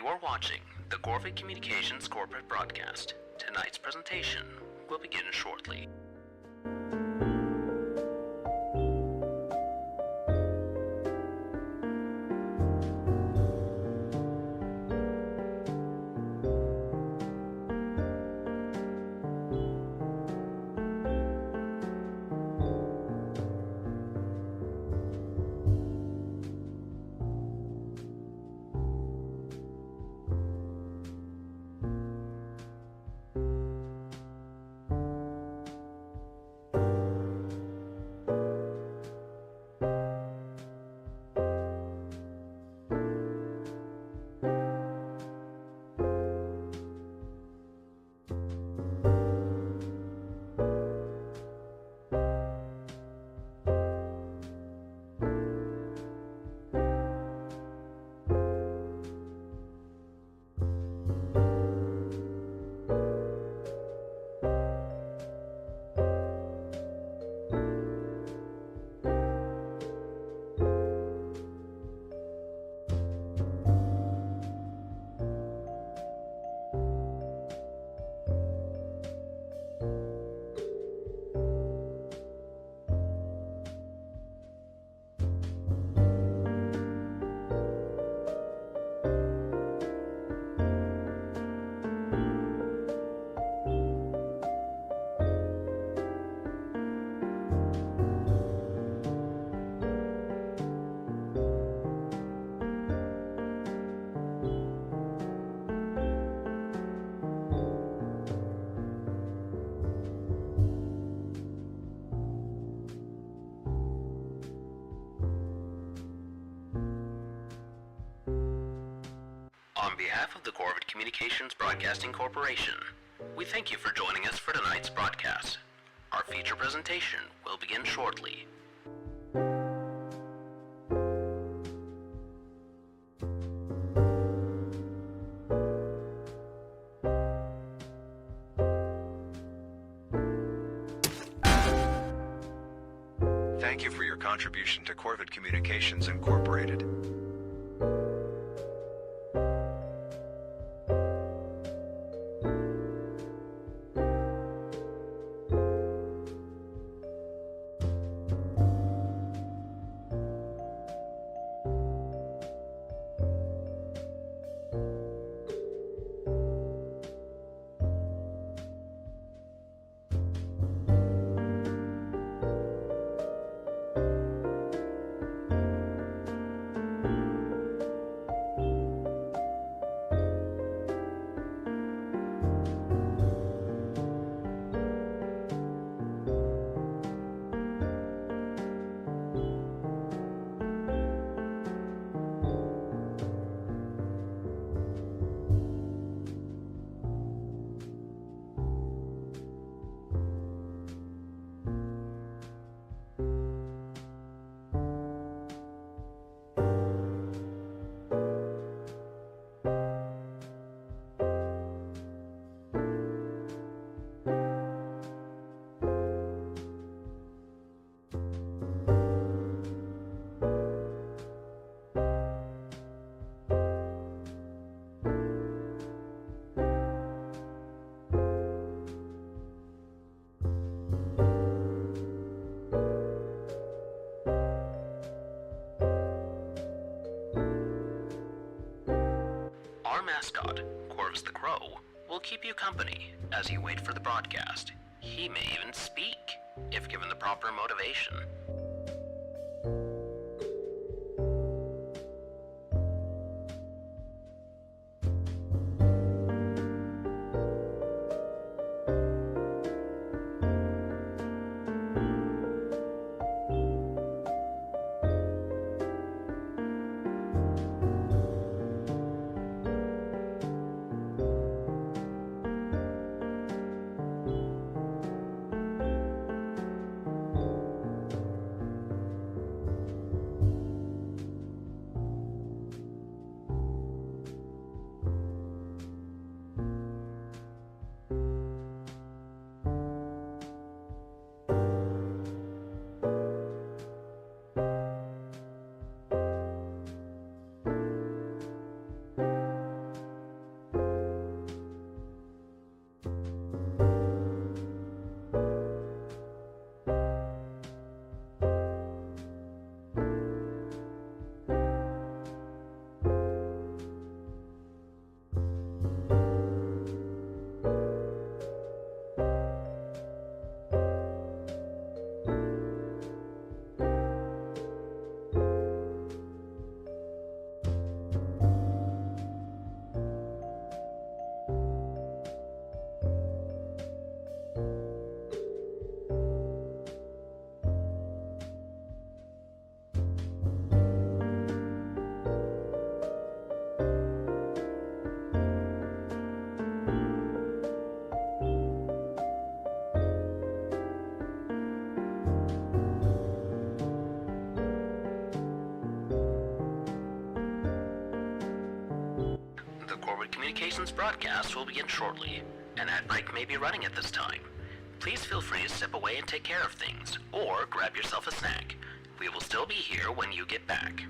are watching the Corvid Communications corporate broadcast. Tonight's presentation will begin shortly. On behalf of the Corvid Communications Broadcasting Corporation, we thank you for joining us for tonight's broadcast. Our feature presentation will begin shortly. Thank you for your contribution to Corvid Communications Incorporated. Our mascot, Corvus the Crow, will keep you company as you wait for the broadcast. He may even speak, if given the proper motivation. Corvid Communications broadcast will begin shortly. An ad break may be running at this time. Please feel free to step away and take care of things, or grab yourself a snack. We will still be here when you get back.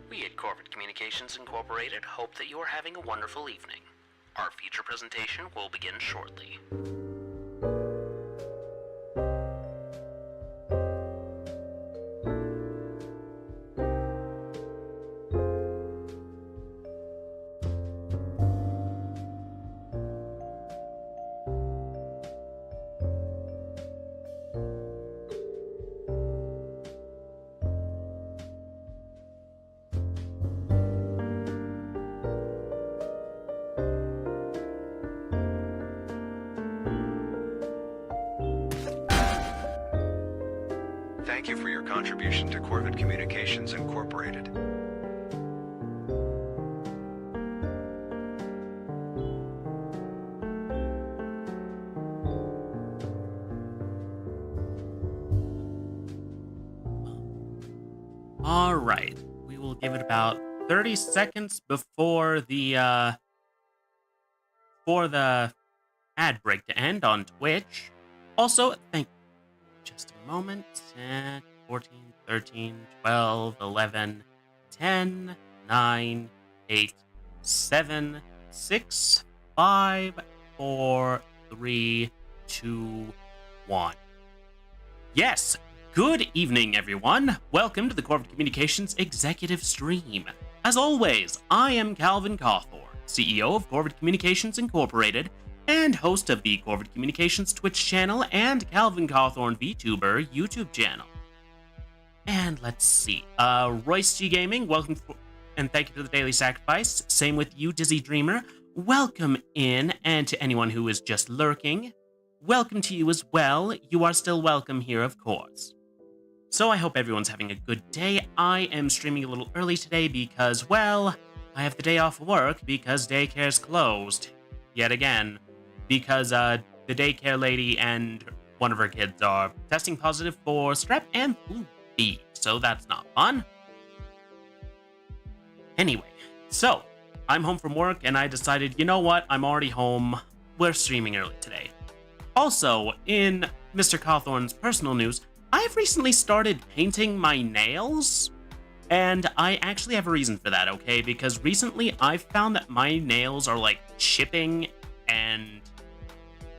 We at Corvid Communications Incorporated hope that you are having a wonderful evening. Our feature presentation will begin shortly. Thank you for your contribution to Corvid Communications Incorporated. All right, we will give it about 30 seconds before the ad break to end on Twitch. Also, thank just a moment. 10, 14, 13, 12, 11, 10, 9, 8, 7, 6, 5, 4, 3, 2, 1. Yes, good evening, everyone. Welcome to the Corvid Communications Executive Stream. As always, I am Calvin Cawthorne, CEO of Corvid Communications Incorporated, and host of the Corvid Communications Twitch channel and Calvin Cawthorne VTuber YouTube channel. And let's see, Royce G Gaming, welcome, and thank you to the Daily Sacrifice. Same with you, Dizzy Dreamer. Welcome in, and to anyone who is just lurking, welcome to you as well. You are still welcome here, of course. So I hope everyone's having a good day. I am streaming a little early today because, well, I have the day off work because daycare's closed. Yet again. Because the daycare lady and one of her kids are testing positive for strep and flu B, so that's not fun. Anyway, so I'm home from work and I decided, you know what, I'm already home. We're streaming early today. Also, in Mr. Cawthorne's personal news, I've recently started painting my nails. And I actually have a reason for that, okay? Because recently I've found that my nails are like chipping and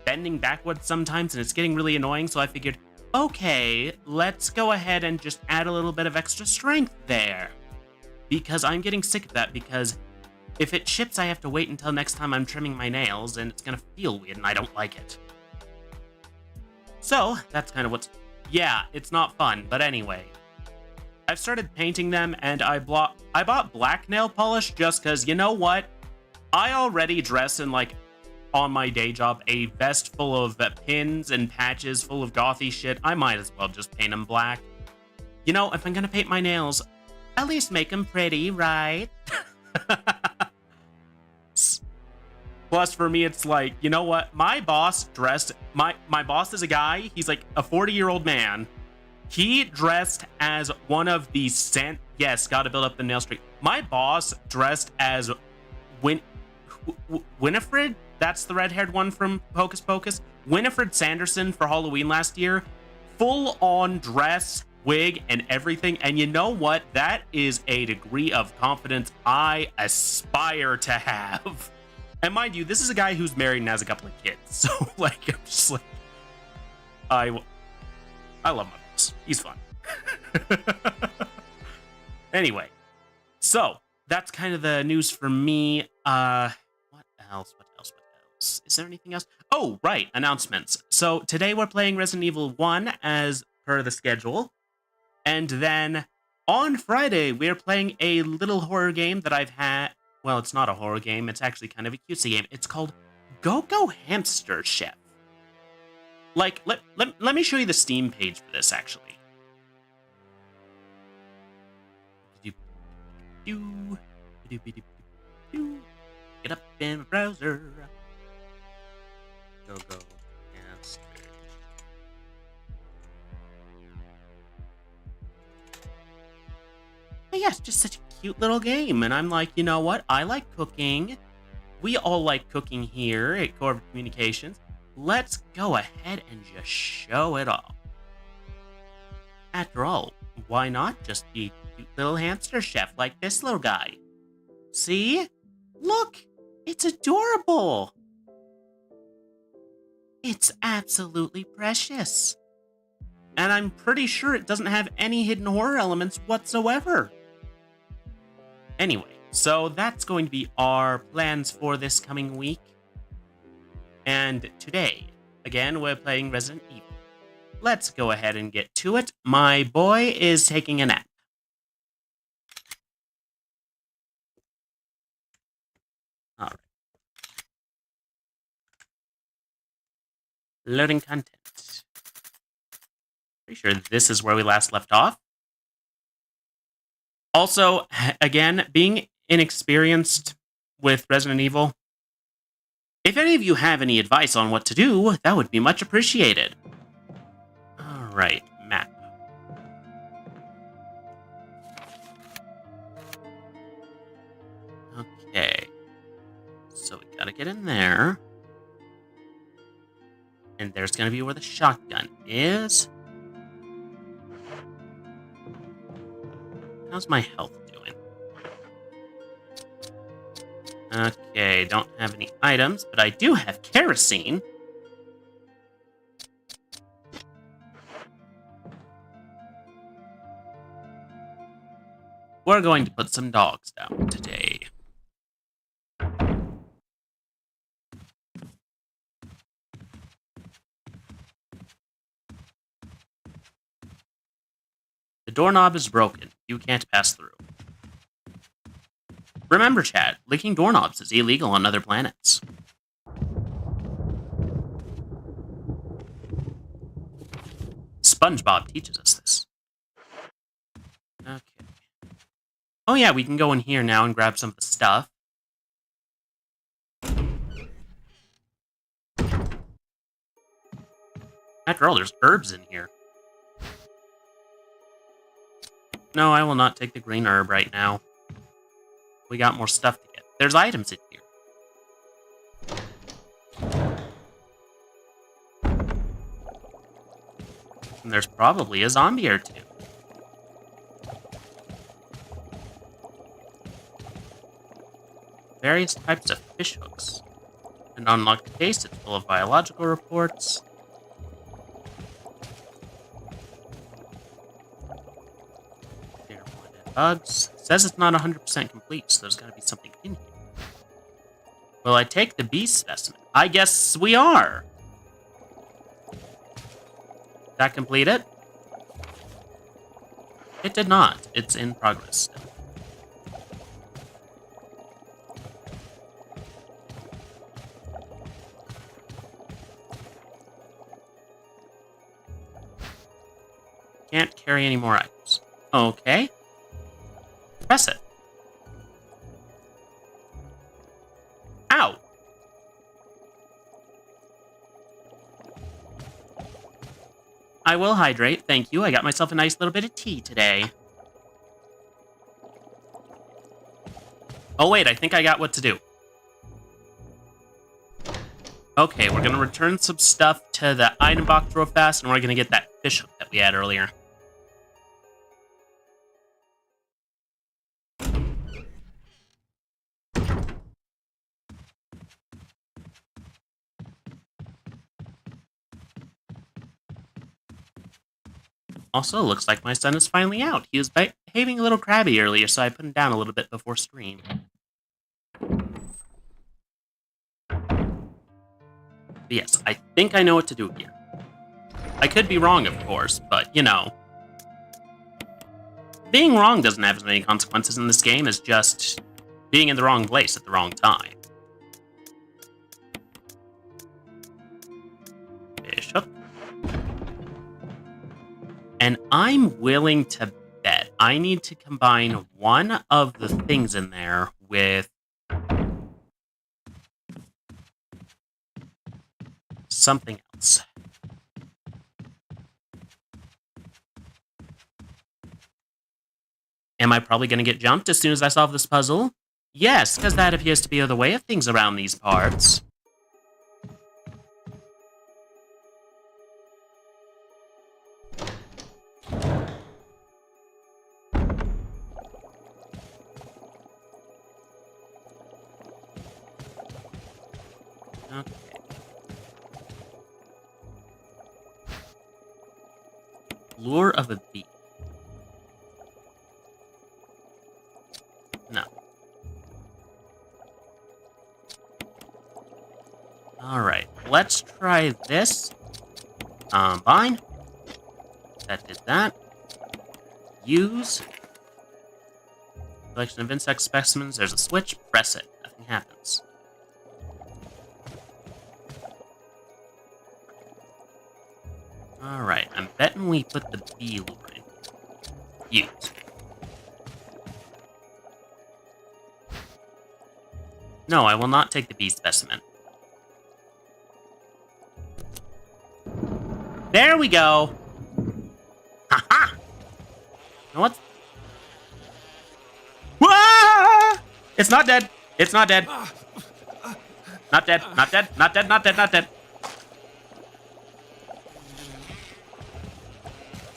bending backwards sometimes, and it's getting really annoying, so I figured, okay, let's go ahead and just add a little bit of extra strength there. Because I'm getting sick of that, because if it chips, I have to wait until next time I'm trimming my nails, and it's gonna feel weird, and I don't like it. So, that's kind of what's... Yeah, it's not fun, but anyway. I've started painting them, and I bought black nail polish just because, you know what? I already dress in, like, on my day job, a vest full of pins and patches full of gothy shit. I might as well just paint them black. You know, if I'm gonna paint my nails, at least make them pretty, right? Plus, for me, it's like, you know what? My boss dressed... My boss is a guy. He's like a 40-year-old man. He dressed as one of the... Yes, gotta build up the nail streak. My boss dressed as Winifred? That's the red-haired one from Hocus Pocus. Winifred Sanderson for Halloween last year. Full-on dress, wig, and everything. And you know what? That is a degree of confidence I aspire to have. And mind you, this is a guy who's married and has a couple of kids. So, like, I'm just like... I love my boss. He's fun. Anyway. So, that's kind of the news for me. What else? Is there anything else? Oh, right. Announcements. So, today we're playing Resident Evil 1 as per the schedule. And then, on Friday, we're playing a little horror game that I've had... Well, it's not a horror game. It's actually kind of a cutesy game. It's called Go-Go Hamster Chef. Like, let me show you the Steam page for this, actually. Get up in the browser. Go-Go Hamster. But yeah, it's just such a cute little game, and I'm like, you know what? I like cooking. We all like cooking here at Corvid Communications. Let's go ahead and just show it all. After all, why not just be a cute little hamster chef like this little guy? See? Look! It's adorable! It's absolutely precious. And I'm pretty sure it doesn't have any hidden horror elements whatsoever. Anyway, so that's going to be our plans for this coming week. And today, again, we're playing Resident Evil. Let's go ahead and get to it. My boy is taking a nap. All right. Loading content. Pretty sure this is where we last left off. Also, again, being inexperienced with Resident Evil, if any of you have any advice on what to do, that would be much appreciated. Alright, map. Okay. So we gotta get in there. And there's gonna be where the shotgun is. How's my health doing? Okay, don't have any items, but I do have kerosene. We're going to put some dogs down today. The doorknob is broken. You can't pass through. Remember, chat, licking doorknobs is illegal on other planets. SpongeBob teaches us this. Okay. Oh yeah, we can go in here now and grab some of the stuff. After all, there's herbs in here. No, I will not take the green herb right now. We got more stuff to get. There's items in here. And there's probably a zombie or two. Various types of fish hooks. An unlocked case, it's full of biological reports. Bugs. It says it's not 100% complete, so there's got to be something in here. Will I take the beast specimen? I guess we are. That complete it? It did not. It's in progress still. Can't carry any more items. Okay. Press it. Ow! I will hydrate, thank you. I got myself a nice little bit of tea today. Oh wait, I think I got what to do. Okay, we're gonna return some stuff to the item box real fast, and we're gonna get that fish hook that we had earlier. Also, looks like my son is finally out. He was behaving a little crabby earlier, so I put him down a little bit before stream. But yes, I think I know what to do here. I could be wrong, of course, but, you know. Being wrong doesn't have as many consequences in this game as just being in the wrong place at the wrong time. Fish hook. And I'm willing to bet I need to combine one of the things in there with something else. Am I probably going to get jumped as soon as I solve this puzzle? Yes, because that appears to be the way of things around these parts. Okay. Lure of a bee. No. Alright, let's try this. Combine. That did that. Use. Collection of insect specimens. There's a switch. Press it. Nothing happens. Alright, I'm betting we put the bee lure in. Use. No, I will not take the bee specimen. There we go! Haha! You know what? Wah! It's not dead! It's not dead! Not dead, not dead, not dead, not dead, not dead.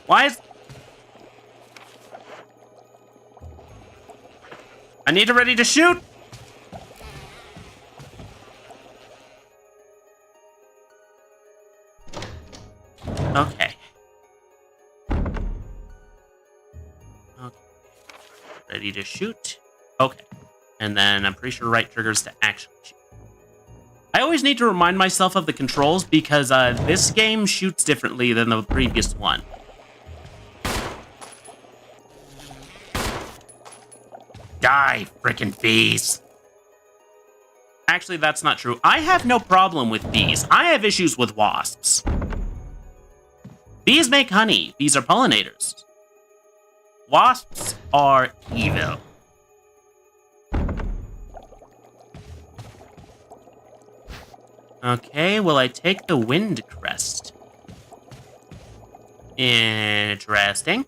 Why is... I need it ready to shoot! Okay. Okay. Ready to shoot. Okay. And then I'm pretty sure right triggers to actually shoot. I always need to remind myself of the controls because this game shoots differently than the previous one. Die, frickin' bees. Actually, that's not true. I have no problem with bees. I have issues with wasps. Bees make honey. Bees are pollinators. Wasps are evil. Okay, will I take the wind crest? Interesting.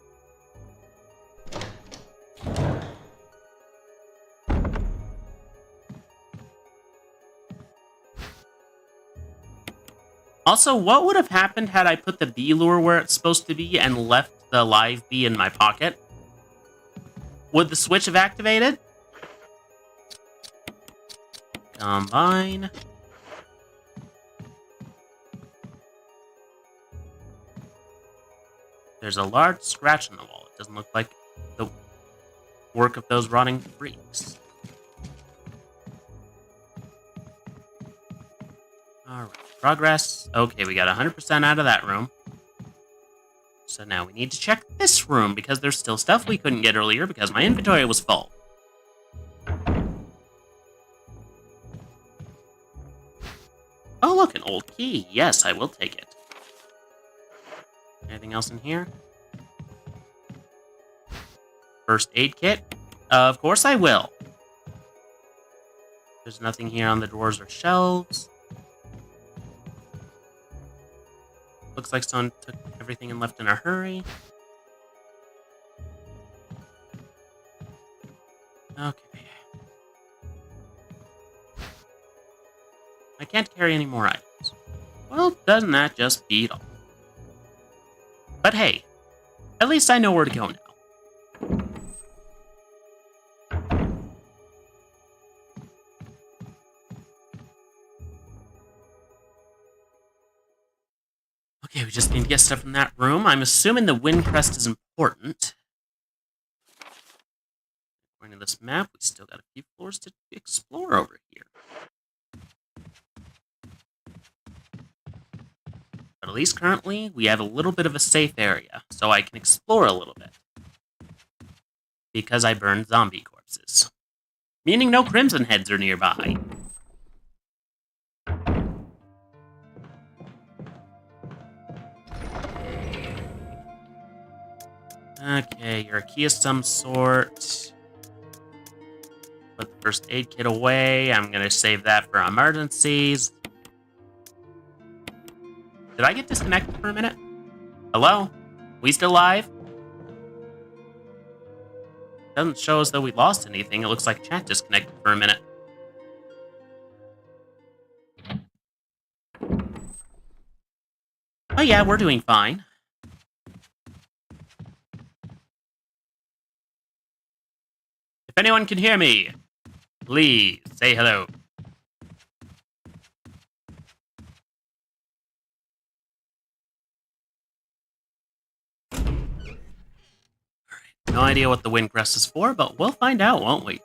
Also, what would have happened had I put the bee lure where it's supposed to be and left the live bee in my pocket? Would the switch have activated? Combine. There's a large scratch on the wall. It doesn't look like the work of those rotting freaks. Alright, progress. Okay, we got 100% out of that room. So now we need to check this room, because there's still stuff we couldn't get earlier because my inventory was full. Oh, look, an old key. Yes, I will take it. Anything else in here? First aid kit? Of course I will. There's nothing here on the drawers or shelves. Looks like someone took everything and left in a hurry. Okay. I can't carry any more items. Well, doesn't that just beat all? But hey, at least I know where to go now. Okay, we just need to get stuff from that room. I'm assuming the wind crest is important. According to this map, we still got a few floors to explore over here. But at least currently, we have a little bit of a safe area, so I can explore a little bit. Because I burned zombie corpses. Meaning no Crimson Heads are nearby. Okay, you're a key of some sort. Put the first aid kit away. I'm gonna save that for emergencies. Did I get disconnected for a minute? Hello? We still live? Doesn't show as though we lost anything. It looks like chat disconnected for a minute. Oh yeah, we're doing fine. If anyone can hear me, please say hello. No idea what the wind crest is for, but we'll find out, won't we?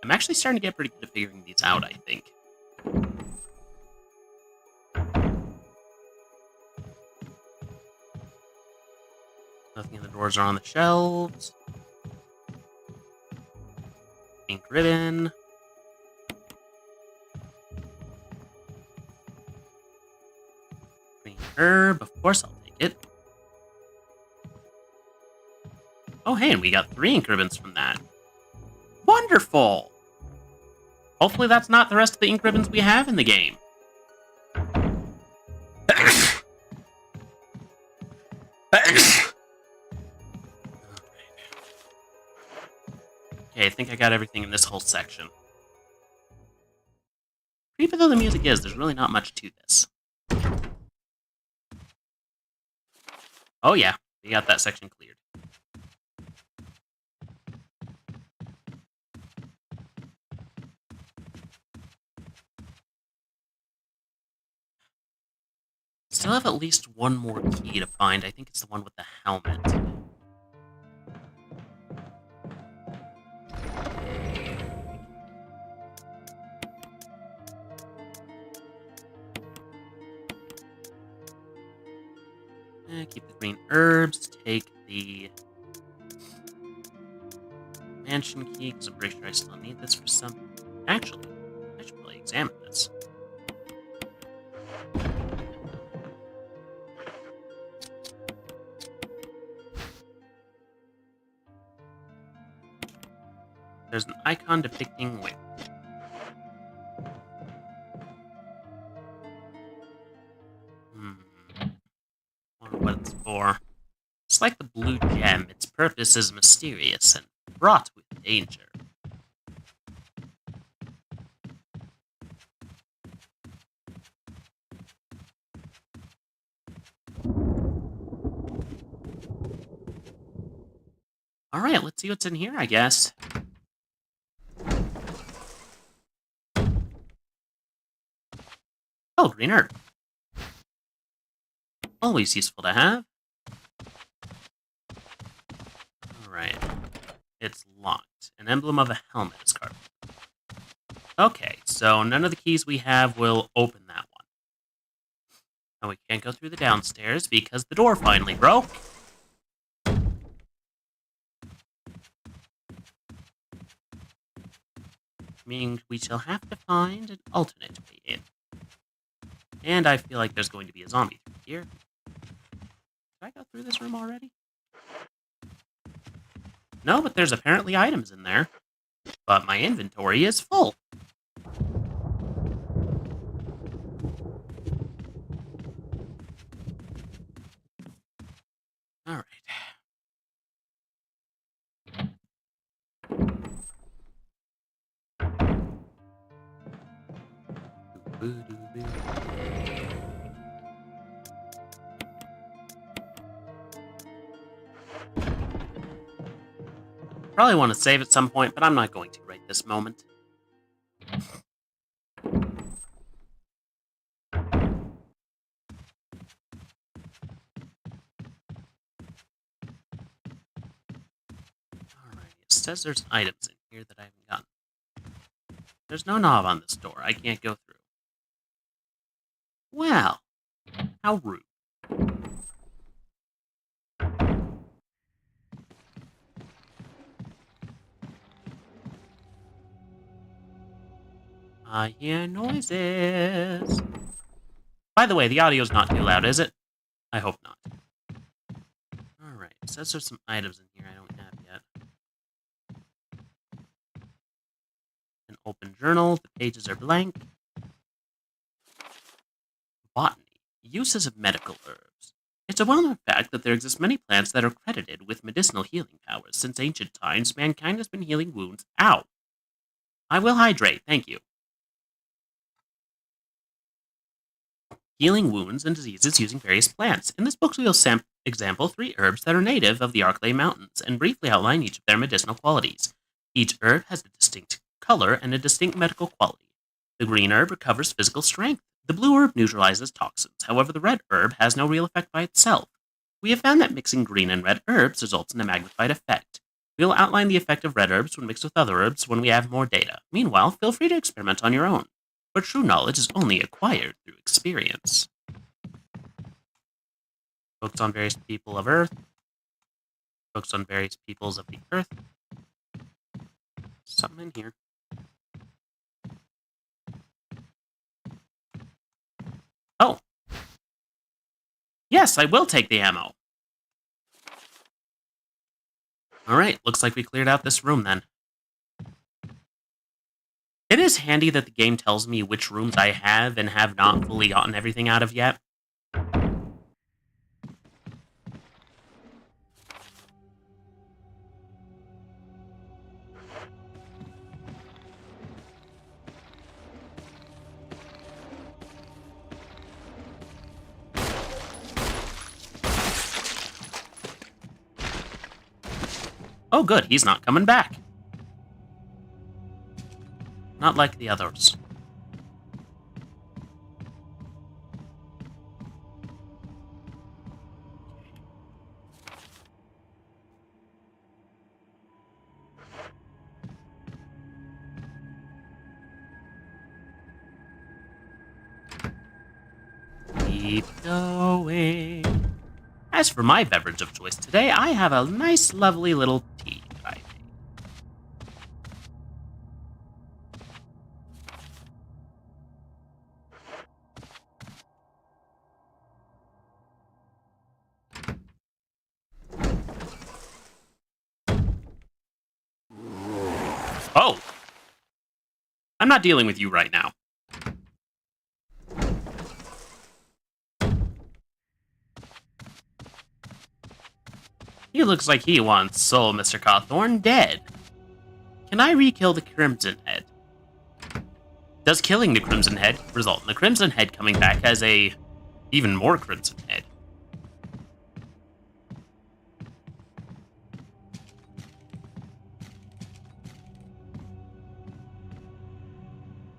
I'm actually starting to get pretty good at figuring these out, I think. Nothing in the drawers or on the shelves. Pink ribbon. Green herb, of course I'll take it. Oh, hey, and we got 3 ink ribbons from that. Wonderful! Hopefully that's not the rest of the ink ribbons we have in the game. Okay, I think I got everything in this whole section. Creepy though the music is, there's really not much to this. Oh yeah, we got that section cleared. Still have at least one more key to find. I think it's the one with the helmet. Keep the green herbs. Take the mansion key, because I'm pretty sure I still need this for something. Actually, I should probably examine this. There's an icon depicting wind. Wonder what it's for. It's like the blue gem. Its purpose is mysterious and fraught with danger. Alright, let's see what's in here, I guess. Oh, green herb. Always useful to have. Alright. It's locked. An emblem of a helmet is carved. Okay, so none of the keys we have will open that one. Oh, we can't go through the downstairs because the door finally broke. Meaning we shall have to find an alternate way in. And I feel like there's going to be a zombie through here. Did I go through this room already? No, but there's apparently items in there. But my inventory is full. All right. Probably want to save at some point, but I'm not going to right this moment. Alright, it says there's items in here that I haven't gotten. There's no knob on this door. I can't go through. Well, how rude. I hear noises. By the way, the audio's not too loud, is it? I hope not. Alright, it says there's some items in here I don't have yet. An open journal, the pages are blank. Botany, uses of medical herbs. It's a well-known fact that there exist many plants that are credited with medicinal healing powers. Since ancient times, mankind has been healing wounds. Ow! I will hydrate, thank you. Healing wounds and diseases using various plants. In this book, we will example 3 herbs that are native of the Arklay Mountains and briefly outline each of their medicinal qualities. Each herb has a distinct color and a distinct medical quality. The green herb recovers physical strength. The blue herb neutralizes toxins. However, the red herb has no real effect by itself. We have found that mixing green and red herbs results in a magnified effect. We will outline the effect of red herbs when mixed with other herbs when we have more data. Meanwhile, feel free to experiment on your own. But true knowledge is only acquired through experience. Books on various people of Earth. Books on various peoples of the Earth. Something in here. Oh. Yes, I will take the ammo. Alright, looks like we cleared out this room then. It is handy that the game tells me which rooms I have and have not fully gotten everything out of yet. Oh good, he's not coming back. Not like the others. Keep going. As for my beverage of choice today, I have a nice, lovely little tea that I made. Oh! I'm not dealing with you right now. He looks like he wants Soul Mr. Cawthorn dead. Can I re-kill the Crimson Head? Does killing the Crimson Head result in the Crimson Head coming back as a even more Crimson Head?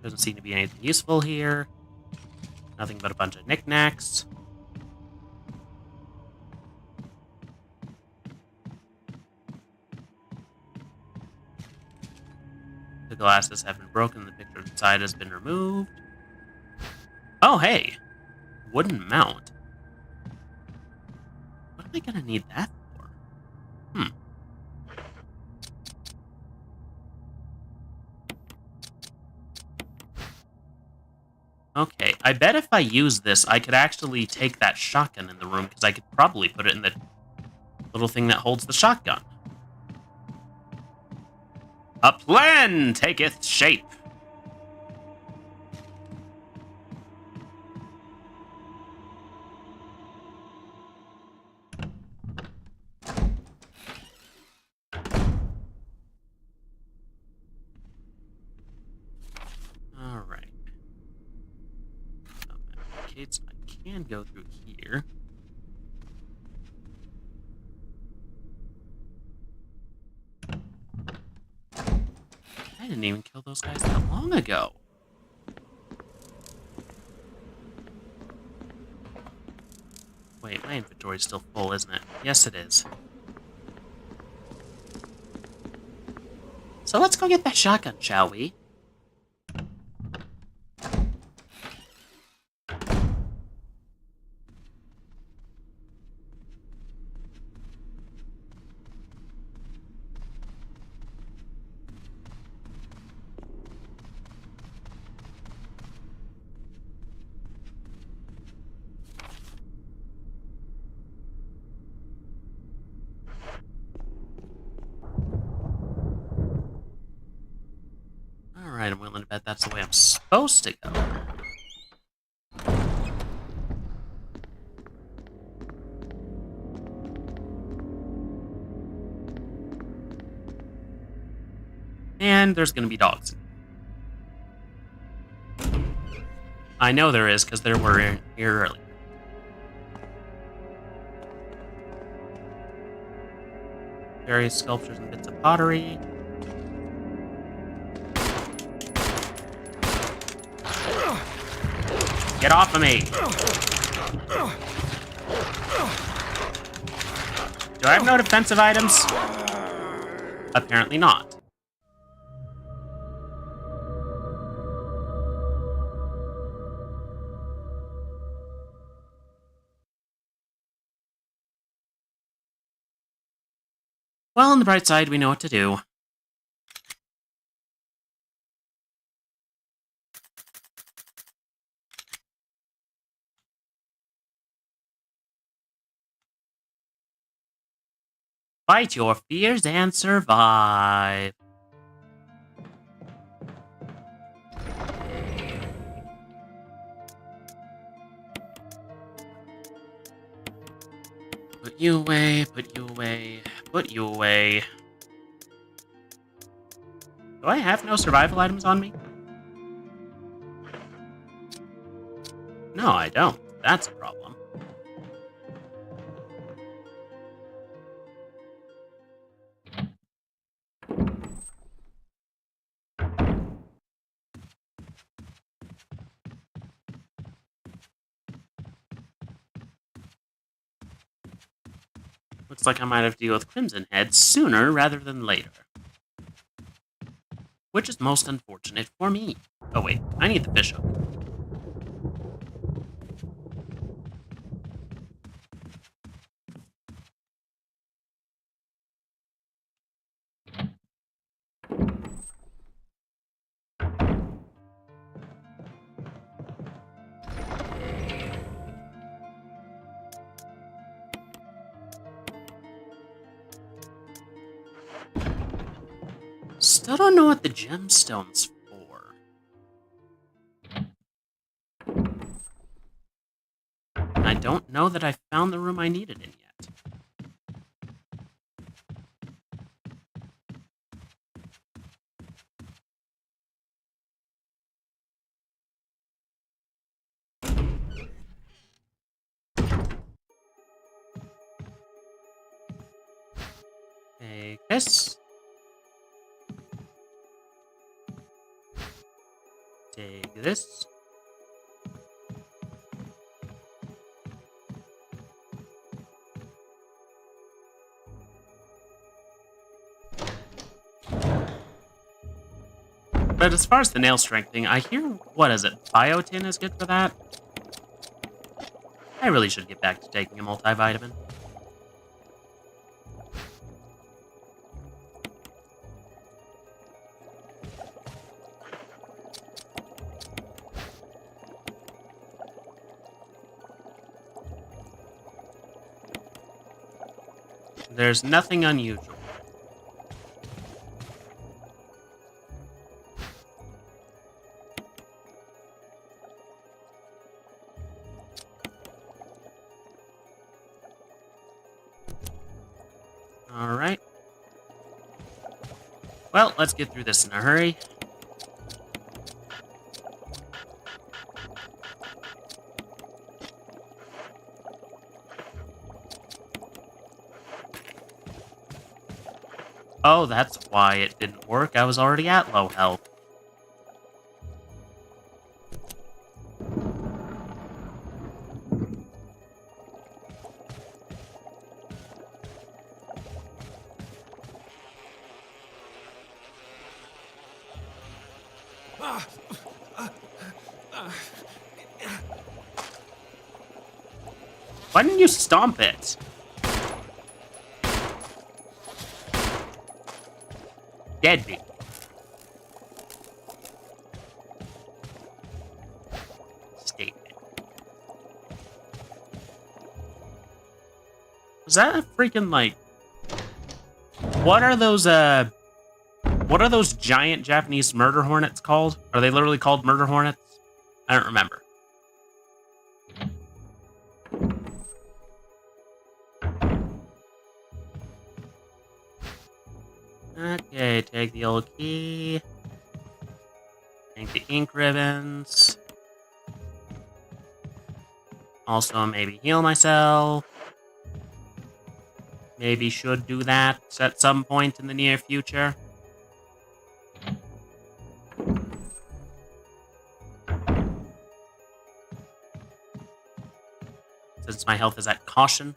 Doesn't seem to be anything useful here. Nothing but a bunch of knickknacks. The glasses have been broken, the picture inside has been removed. Oh, hey! wooden mount. What am I gonna need that for? Okay, I bet if I use this, I could actually take that shotgun in the room, because I could probably put it in the little thing that holds the shotgun. A plan taketh shape. Alright. Kids, I can go through here. I didn't even kill those guys that long ago. Wait, my inventory's still full, isn't it? Yes, it is. So let's go get that shotgun, shall we? Alright, I'm willing to bet that's the way I'm supposed to go. And there's gonna be dogs. I know there is, because there were here earlier. Various sculptures and bits of pottery. Get off of me! Do I have no defensive items? Apparently not. Well, on the bright side, we know what to do. Fight your fears and survive. Put you away, put you away, put you away. Do I have no survival items on me? No, I don't. That's a problem. Looks like I might have to deal with Crimson Head sooner rather than later. Which is most unfortunate for me. Oh wait, I need the fish hook. Still don't know what the gemstone's for. I don't know that I found the room I needed in yet. Take this. Take this. But as far as the nail strength thing, I hear, what is it, biotin is good for that? I really should get back to taking a multivitamin. There's nothing unusual. Alright. Well, let's get through this in a hurry. Oh, that's why it didn't work. I was already at low health. Why didn't you stomp it? Deadbeat. Statement. Was that a freaking, like... What are those giant Japanese murder hornets called? Are they literally called murder hornets? I don't remember. Okay, take the old key. Take the ink ribbons. Also, maybe heal myself. Maybe should do that at some point in the near future. Since my health is at caution.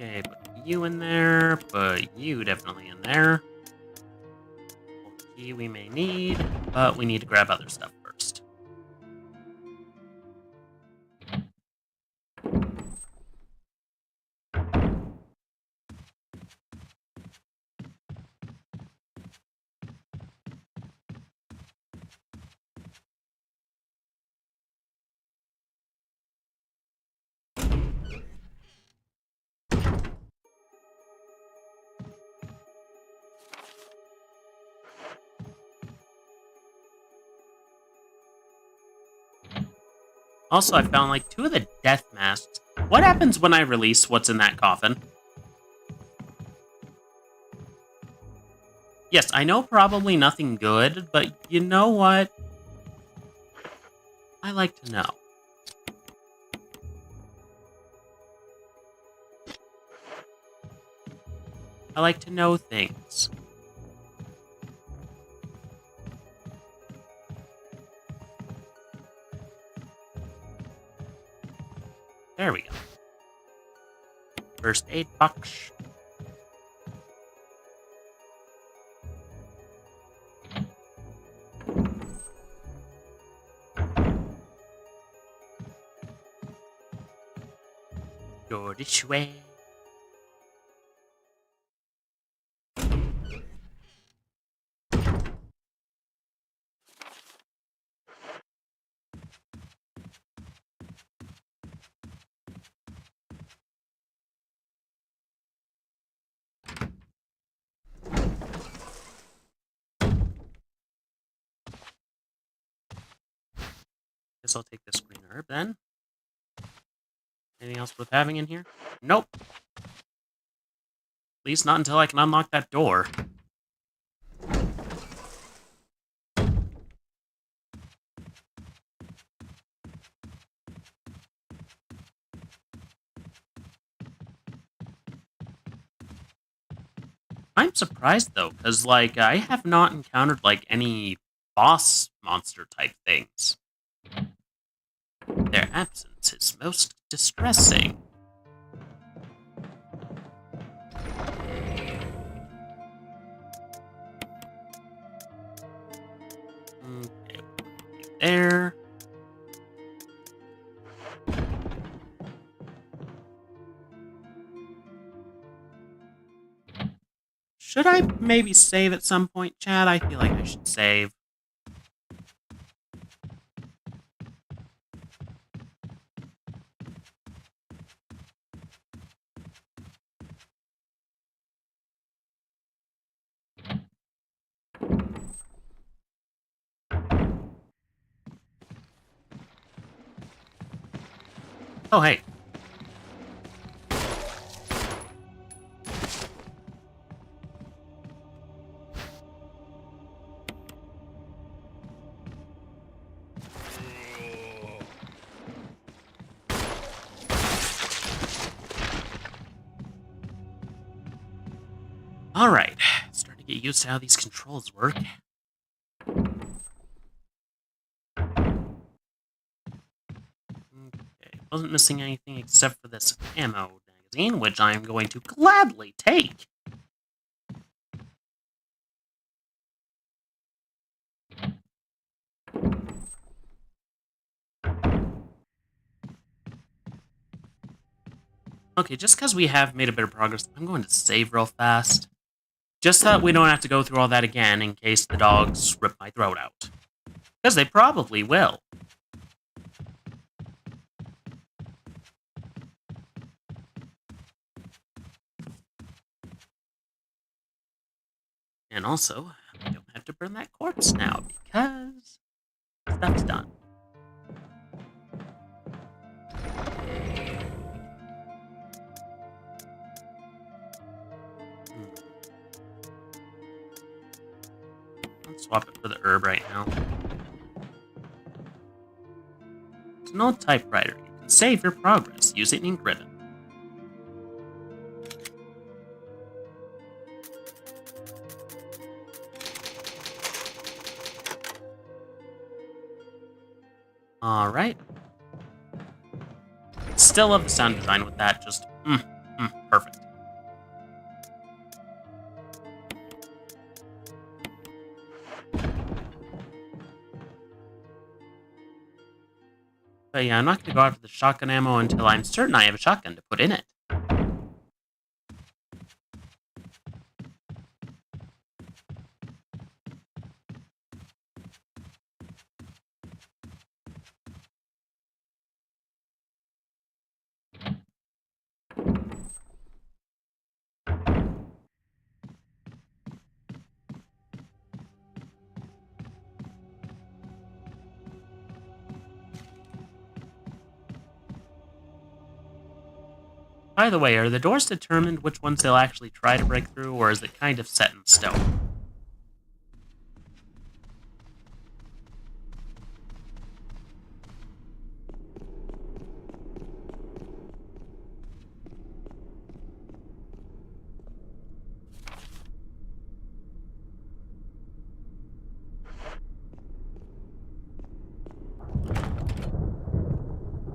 Okay, put you in there, put you definitely in there. Key we may need, but we need to grab other stuff first. Also, I found like 2 of the death masks. What happens when I release what's in that coffin? Yes, I know probably nothing good, but you know what? I like to know. I like to know things. There we go. First aid box. Go this way. Guess I'll take this green herb then. Anything else worth having in here? Nope. At least not until I can unlock that door. I'm surprised though, because like I have not encountered like any boss monster type things. Their absence is most distressing. Okay, there. Should I maybe save at some point, Chad? I feel like I should save. Oh, hey. Alright, starting to get used to how these controls work. Okay, wasn't missing anything except for this ammo magazine, which I'm going to gladly take. Okay, just because we have made a bit of progress, I'm going to save real fast. Just so that we don't have to go through all that again in case the dogs rip my throat out. Because they probably will. And also, I don't have to burn that corpse now because stuff's done. Let's swap it for the herb right now. It's an old typewriter. You can save your progress using ink ribbon. Alright. Still love the sound design with that, just perfect. But yeah, I'm not going to go after the shotgun ammo until I'm certain I have a shotgun to put in it. By the way, are the doors determined which ones they'll actually try to break through, or is it kind of set in stone?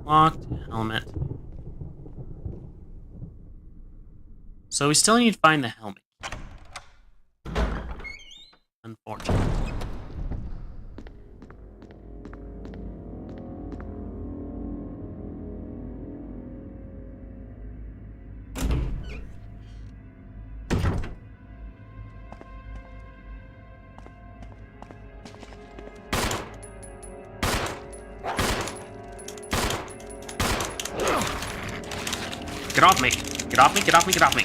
Locked, helmet. So we still need to find the helmet. Unfortunately. Get off me! Get off me, get off me, get off me!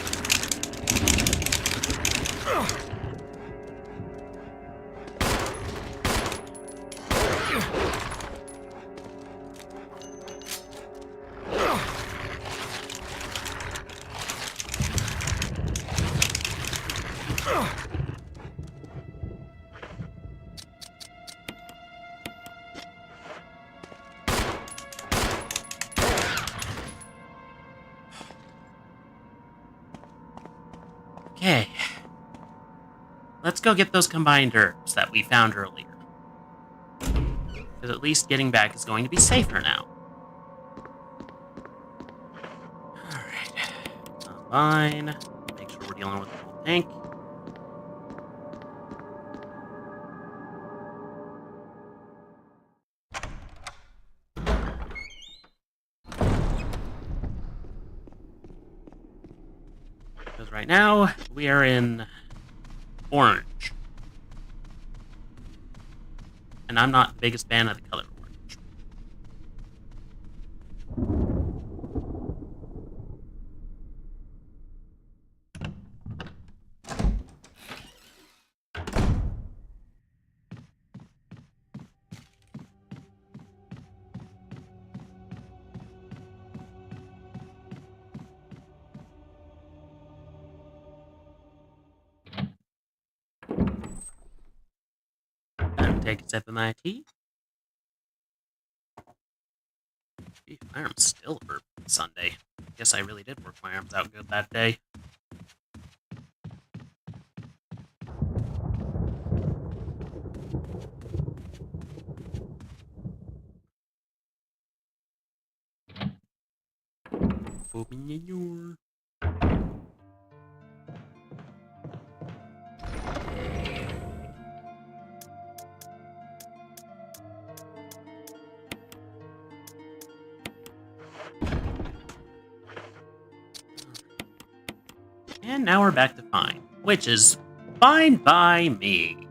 Okay. let's go get those combined herbs that we found earlier. Because at least getting back is going to be safer now. Alright. Combine. Make sure we're dealing with the full tank. Because right now, we are in orange. And I'm not the biggest fan of the color orange. Time to take a sip of my tea. Gee, my arm's still hurt Sunday. Guess I really did work my arms out good that day. Open your door. And now we're back to fine, which is fine by me.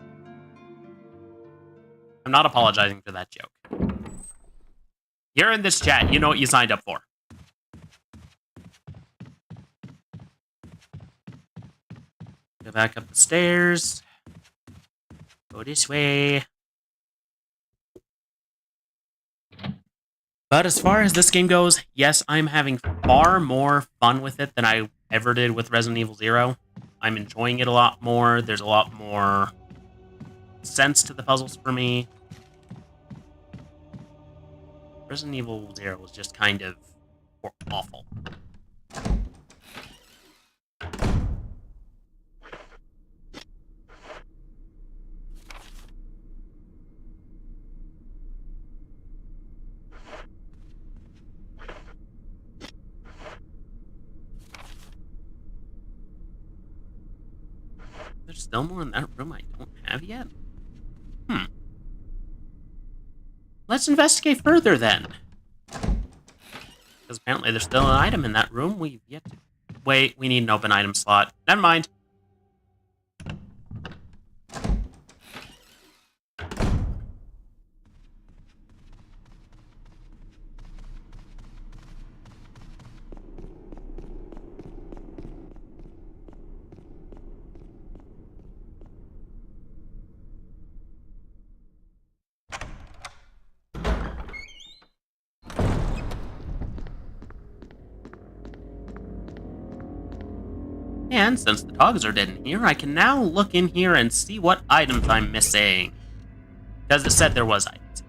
I'm not apologizing for that joke. You're in this chat, you know what you signed up for. Go back up the stairs. Go this way. But as far as this game goes, yes, I'm having far more fun with it than I ever did with Resident Evil 0. I'm enjoying it a lot more. There's a lot more sense to the puzzles for me. Resident Evil 0 was just kind of awful. There's still more in that room I don't have yet? Let's investigate further then. Because apparently there's still an item in that room we've yet to... Wait, we need an open item slot. Never mind. And since the dogs are dead in here, I can now look in here and see what items I'm missing. Because it said there was items.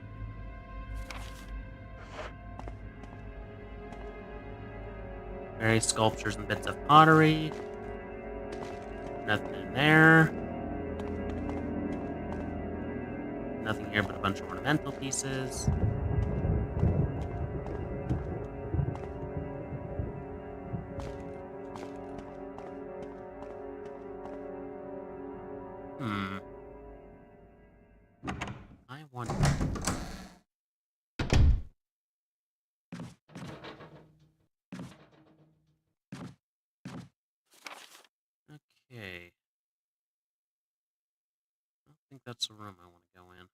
Various sculptures and bits of pottery. Nothing in there. Nothing here but a bunch of ornamental pieces. I wonder. Okay. I don't think that's the room I want to go in.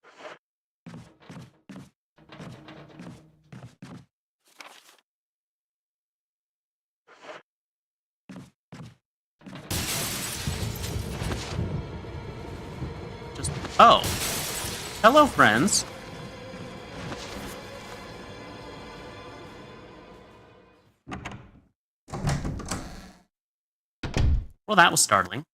Just... Oh! Hello, friends! Well, that was startling.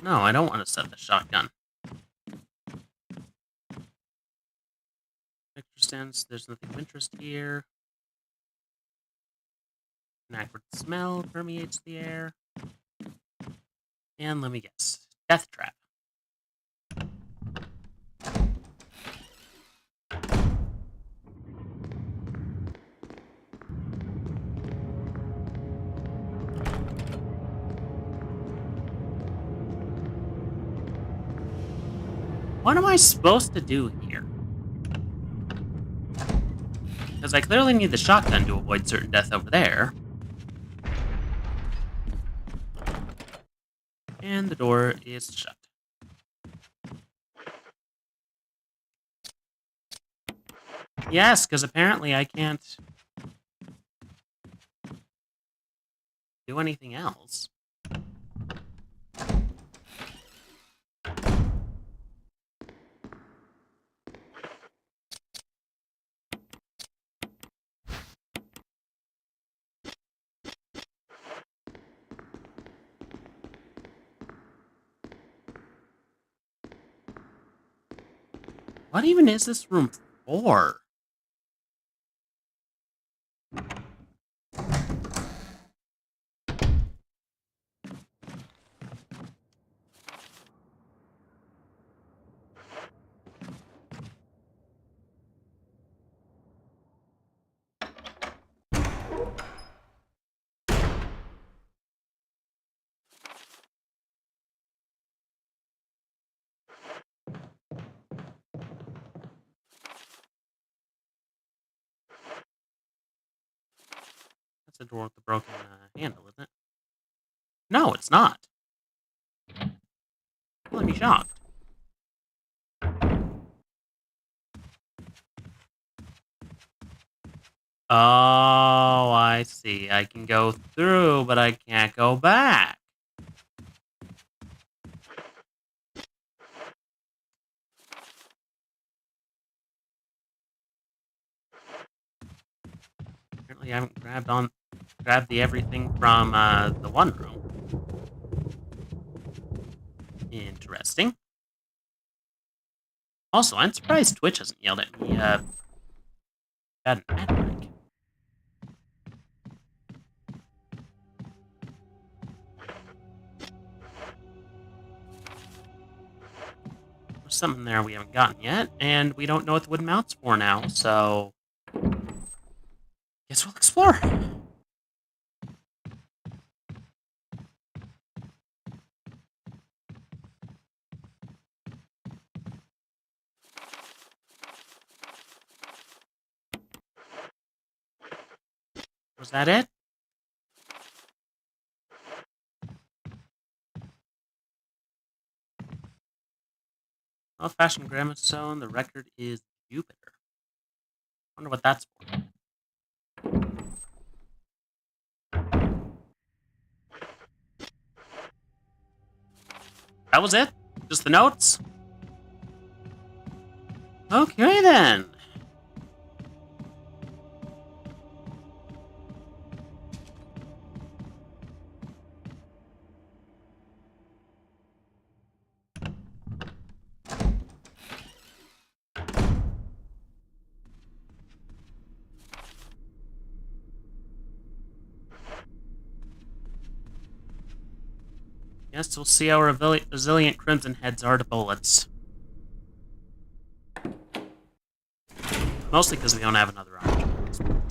No, I don't want to set the shotgun. Picture stands. There's nothing of interest here. An acrid smell permeates the air. And let me guess. Death trap. What am I supposed to do here? Because I clearly need the shotgun to avoid certain death over there. And the door is shut. Yes, because apparently I can't do anything else. What even is this room for? That's a door with a broken handle, isn't it? No, it's not. Let me shocked. Oh, I see. I can go through, but I can't go back. Apparently, I haven't grabbed the everything from the one room. Interesting. Also, I'm surprised Twitch hasn't yelled at me. Had an ad break. There's something there we haven't gotten yet, and we don't know what the wood mount's for now, so guess we'll explore. Was that it? Old-fashioned gramophone. The record is Jupiter. Wonder what that's for. That was it? Just the notes? Okay, then. Guess we'll see how resilient Crimson Heads are to bullets. Mostly because we don't have another option.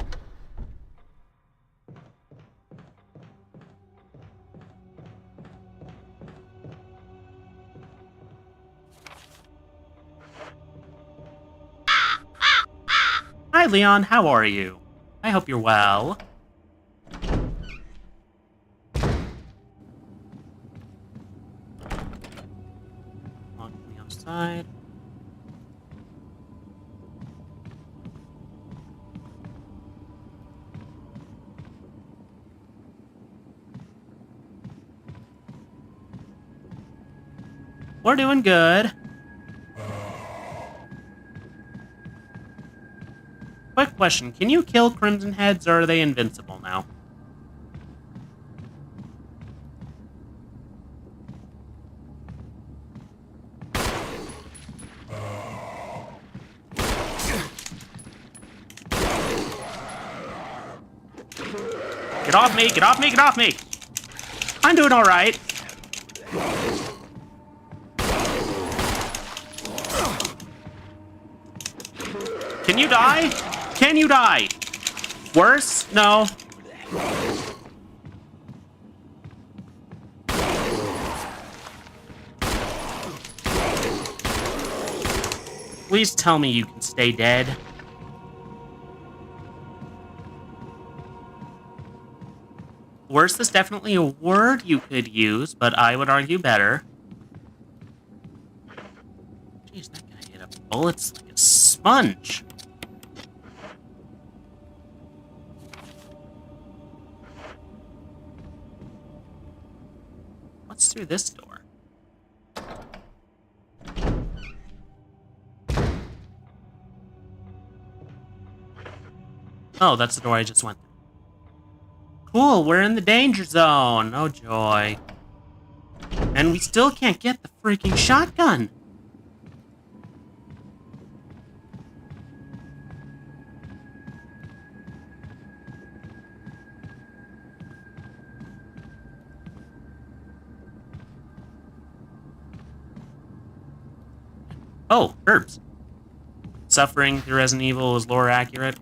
Hi, Leon. How are you? I hope you're well. On the outside. We're doing good. Quick question, can you kill Crimson Heads, or are they invincible now? Get off me! Get off me! Get off me! I'm doing alright. Can you die? Can you die? Worse? No. Please tell me you can stay dead. Worse is definitely a word you could use, but I would argue better. Jeez, that guy hit up bullets like a sponge. What's through this door? Oh, that's the door I just went through. Cool, we're in the danger zone. Oh, joy. And we still can't get the freaking shotgun. Oh, herbs. Suffering through Resident Evil is lore accurate.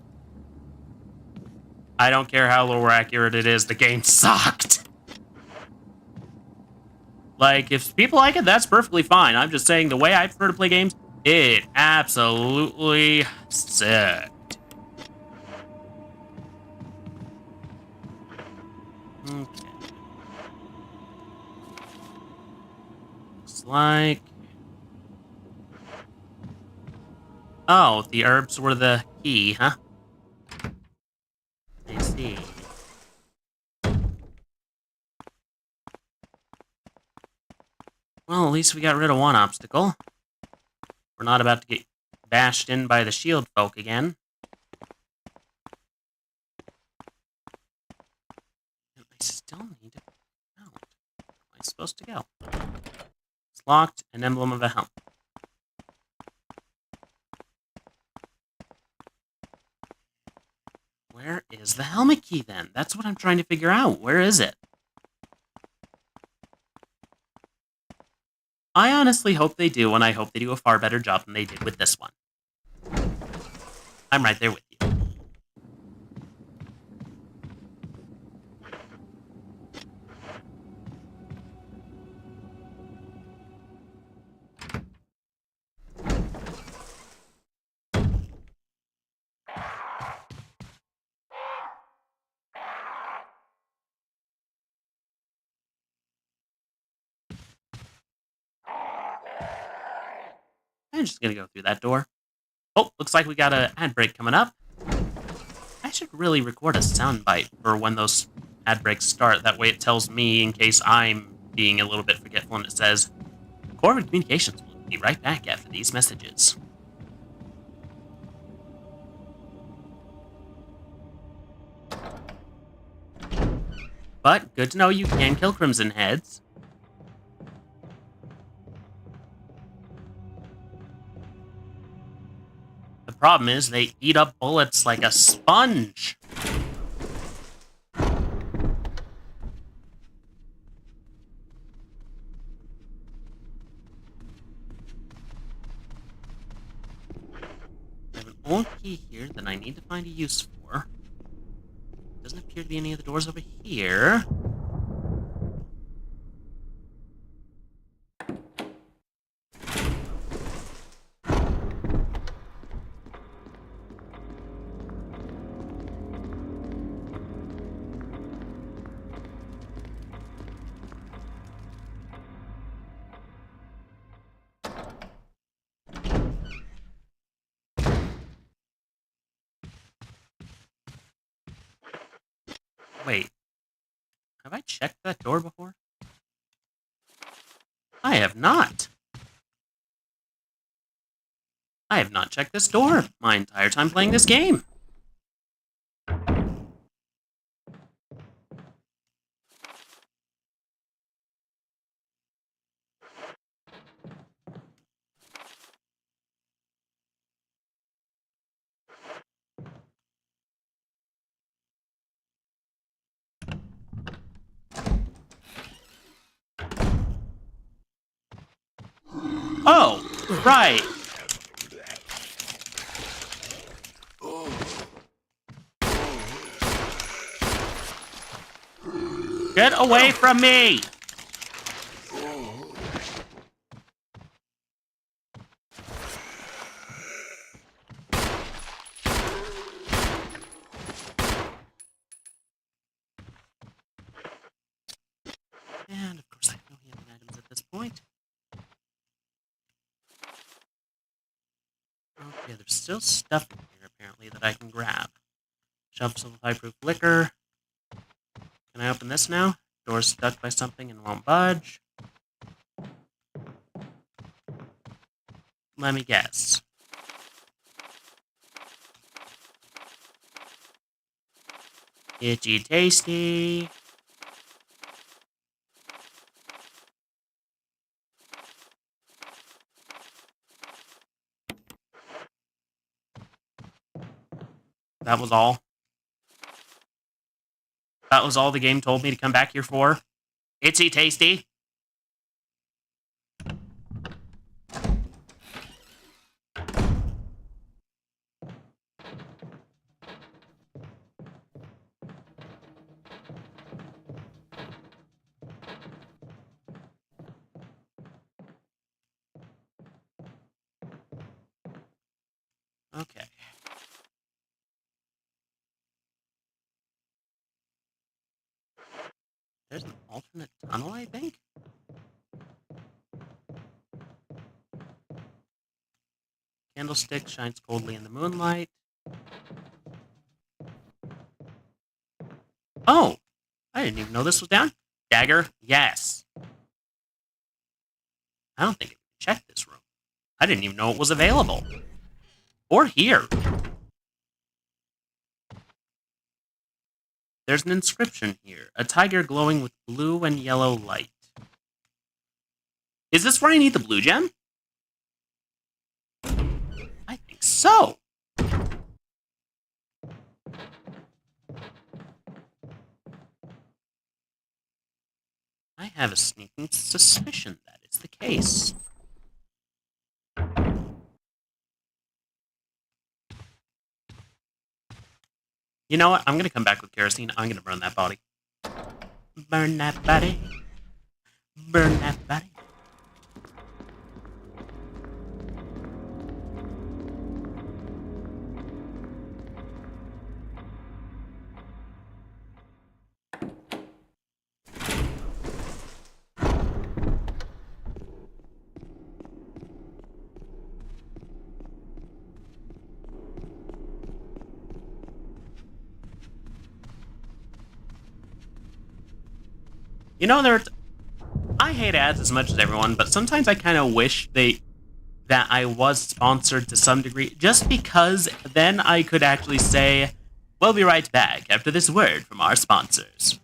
I don't care how lore accurate it is, the game sucked. Like, if people like it, that's perfectly fine. I'm just saying the way I prefer to play games, it absolutely sucked. Okay. Looks like... Oh, the herbs were the key, huh? I see. Well, at least we got rid of one obstacle. We're not about to get bashed in by the shield folk again. And I still need to find out. Where am I supposed to go? It's locked, an emblem of a helmet. Where is the helmet key, then? That's what I'm trying to figure out. Where is it? I honestly hope they do, and I hope they do a far better job than they did with this one. I'm right there with you. I'm just gonna go through that door. Oh, looks like we got an ad break coming up. I should really record a soundbite for when those ad breaks start. That way it tells me in case I'm being a little bit forgetful and it says, Corvid Communications will be right back after these messages. But good to know you can kill Crimson Heads. The problem is they eat up bullets like a sponge. I have an old key here that I need to find a use for. Doesn't appear to be any of the doors over here. Wait. Have I checked that door before? I have not. I have not checked this door my entire time playing this game. Oh, right. Get away from me! And, of course, I have no healing items at this point. Okay, there's still stuff in here, apparently, that I can grab. Shelf of fireproof liquor. Can I open this now? Door's stuck by something and won't budge. Let me guess. Itchy tasty. That was all. That was all the game told me to come back here for. Itsy tasty. Okay. There's an alternate tunnel, I think? Candlestick shines coldly in the moonlight. Oh! I didn't even know this was down. Dagger? Yes. I don't think I can check this room. I didn't even know it was available. Or here. There's an inscription here. A tiger glowing with blue and yellow light. Is this where I need the blue gem? I think so. I have a sneaking suspicion that is the case. You know what? I'm going to come back with kerosene. I'm going to burn that body. Burn that body. Burn that body. You know, I hate ads as much as everyone, but sometimes I kind of wish that I was sponsored to some degree, just because then I could actually say, we'll be right back after this word from our sponsors.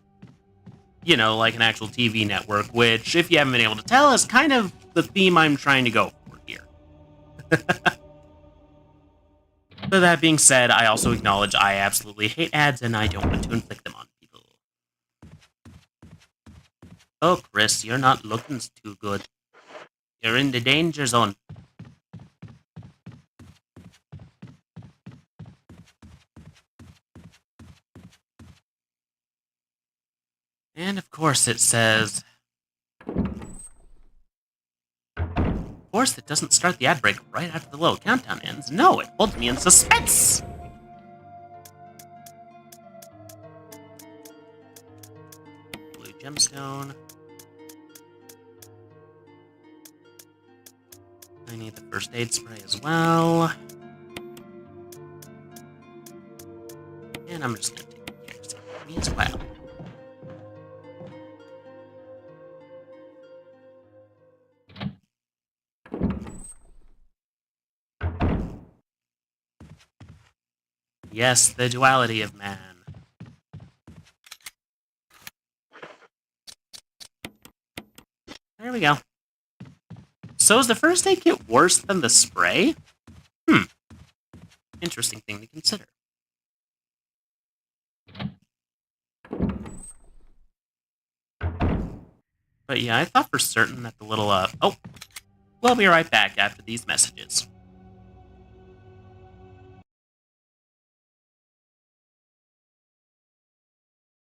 You know, like an actual TV network, which, if you haven't been able to tell, is kind of the theme I'm trying to go for here. But that being said, I also acknowledge I absolutely hate ads and I don't want to inflict them on people. Oh, Chris, you're not looking too good. You're in the danger zone. And of course it says... Of course it doesn't start the ad break right after the little countdown ends. No, it holds me in suspense! Blue gemstone. I need the first aid spray as well. And I'm just going to take care of me as well. Yes, the duality of man. There we go. So is the first aid kit worse than the spray? Interesting thing to consider. But yeah, I thought for certain that the little, oh! We'll be right back after these messages.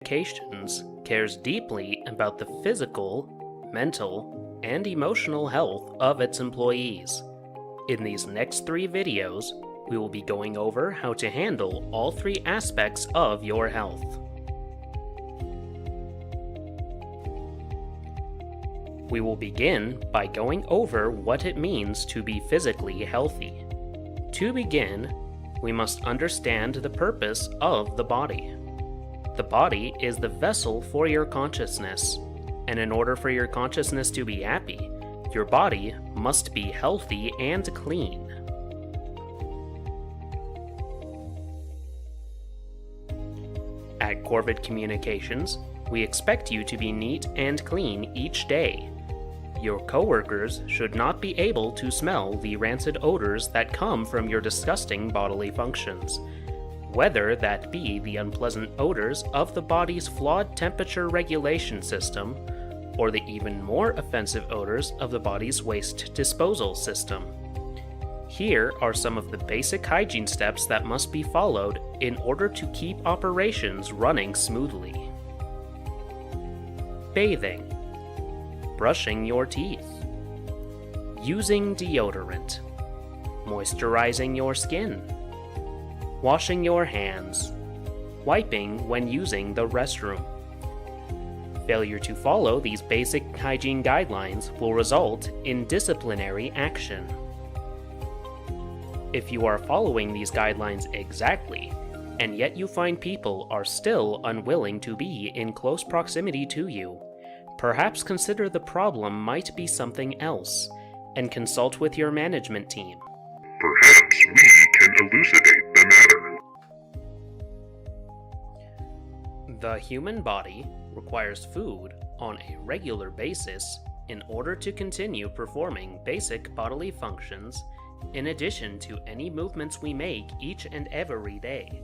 Communications cares deeply about the physical, mental, and emotional health of its employees. In these next 3 videos, we will be going over how to handle all 3 aspects of your health. We will begin by going over what it means to be physically healthy. To begin, we must understand the purpose of the body. The body is the vessel for your consciousness, and in order for your consciousness to be happy, your body must be healthy and clean. At Corvid Communications, we expect you to be neat and clean each day. Your coworkers should not be able to smell the rancid odors that come from your disgusting bodily functions, whether that be the unpleasant odors of the body's flawed temperature regulation system, or the even more offensive odors of the body's waste disposal system. Here are some of the basic hygiene steps that must be followed in order to keep operations running smoothly. Bathing. Brushing your teeth. Using deodorant. Moisturizing your skin. Washing your hands. Wiping when using the restroom. Failure to follow these basic hygiene guidelines will result in disciplinary action. If you are following these guidelines exactly, and yet you find people are still unwilling to be in close proximity to you, perhaps consider the problem might be something else, and consult with your management team. Perhaps we can elucidate the matter. The human body requires food on a regular basis in order to continue performing basic bodily functions, in addition to any movements we make each and every day.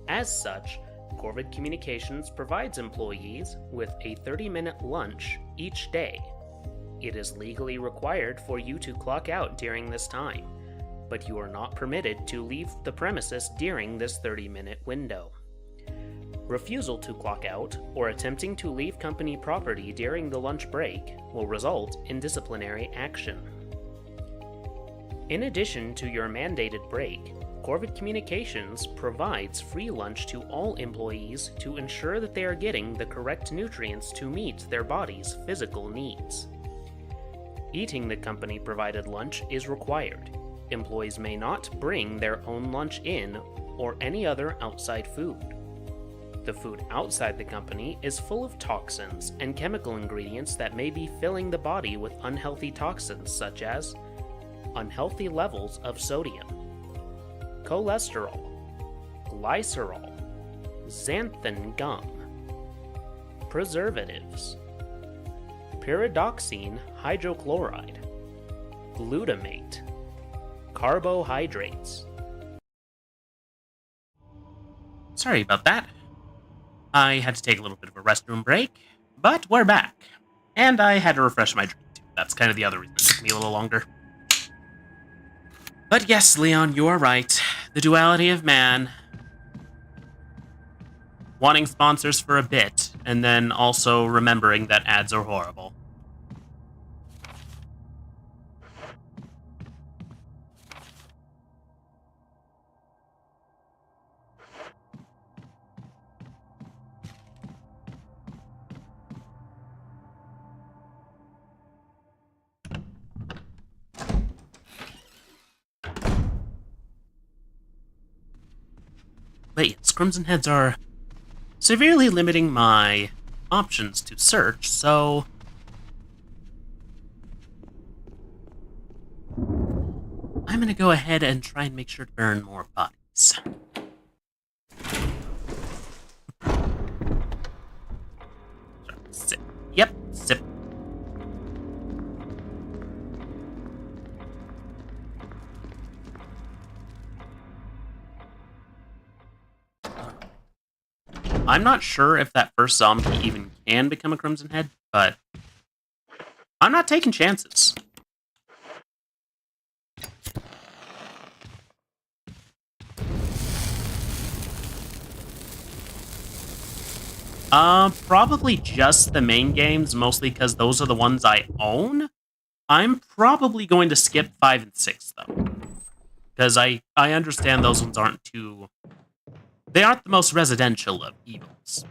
As such, Corvid Communications provides employees with a 30-minute lunch each day. It is legally required for you to clock out during this time, but you are not permitted to leave the premises during this 30-minute window. Refusal to clock out or attempting to leave company property during the lunch break will result in disciplinary action. In addition to your mandated break, Corvid Communications provides free lunch to all employees to ensure that they are getting the correct nutrients to meet their body's physical needs. Eating the company-provided lunch is required. Employees may not bring their own lunch in or any other outside food. The food outside the company is full of toxins and chemical ingredients that may be filling the body with unhealthy toxins such as unhealthy levels of sodium, cholesterol, glycerol, xanthan gum, preservatives, pyridoxine hydrochloride, glutamate, carbohydrates. Sorry about that. I had to take a little bit of a restroom break, but we're back. And I had to refresh my drink too. That's kind of the other reason it took me a little longer. But yes, Leon, you are right. The duality of man. Wanting sponsors for a bit, and then also remembering that ads are horrible. But yes, Crimson Heads are severely limiting my options to search, so I'm gonna go ahead and try and make sure to burn more bodies. Sip. Yep, sip. I'm not sure if that first zombie even can become a Crimson Head, but I'm not taking chances. Probably just the main games, mostly because those are the ones I own. I'm probably going to skip 5 and 6, though. Because I understand those ones aren't too... They aren't the most residential of evils.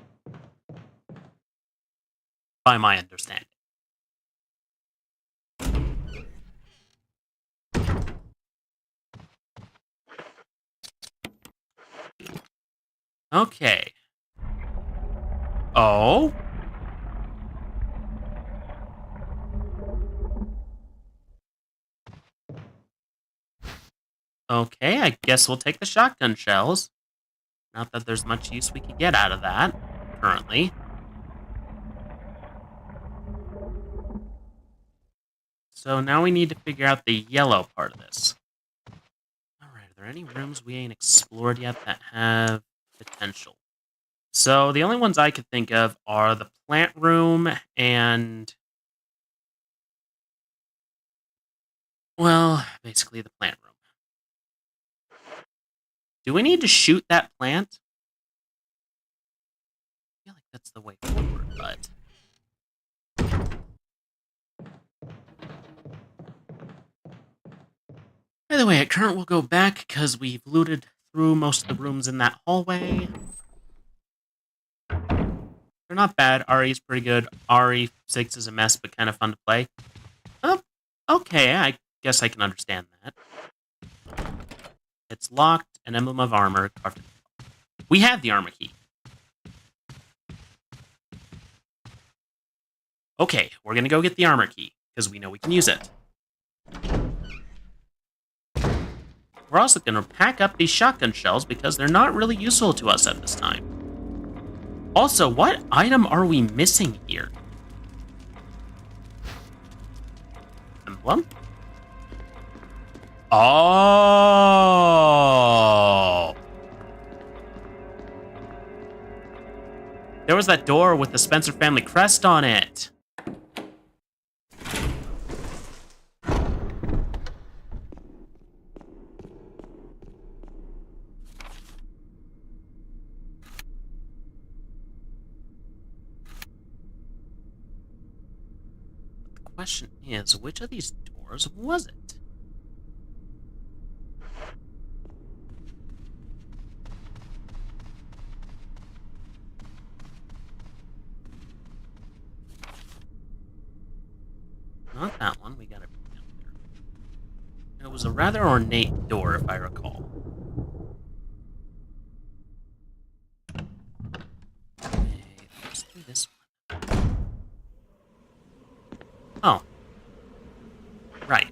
By my understanding. Okay. Oh? Okay, I guess we'll take the shotgun shells. Not that there's much use we could get out of that, currently. So now we need to figure out the yellow part of this. Alright, are there any rooms we ain't explored yet that have potential? So the only ones I could think of are the plant room and... Well, basically the plant room. Do we need to shoot that plant? I feel like that's the way forward, but... By the way, at current we'll go back because we've looted through most of the rooms in that hallway. They're not bad. RE is pretty good. RE6 is a mess, but kind of fun to play. Oh, okay, I guess I can understand that. It's locked. An emblem of armor carved in the wall. We have the armor key. Okay, we're gonna go get the armor key, because we know we can use it. We're also gonna pack up these shotgun shells, because they're not really useful to us at this time. Also, what item are we missing here? Emblem? Oh! There was that door with the Spencer family crest on it. The question is, which of these doors was it? Not that one, we got it down there. It was a rather ornate door, if I recall. Okay, let's do this one. Oh. Right.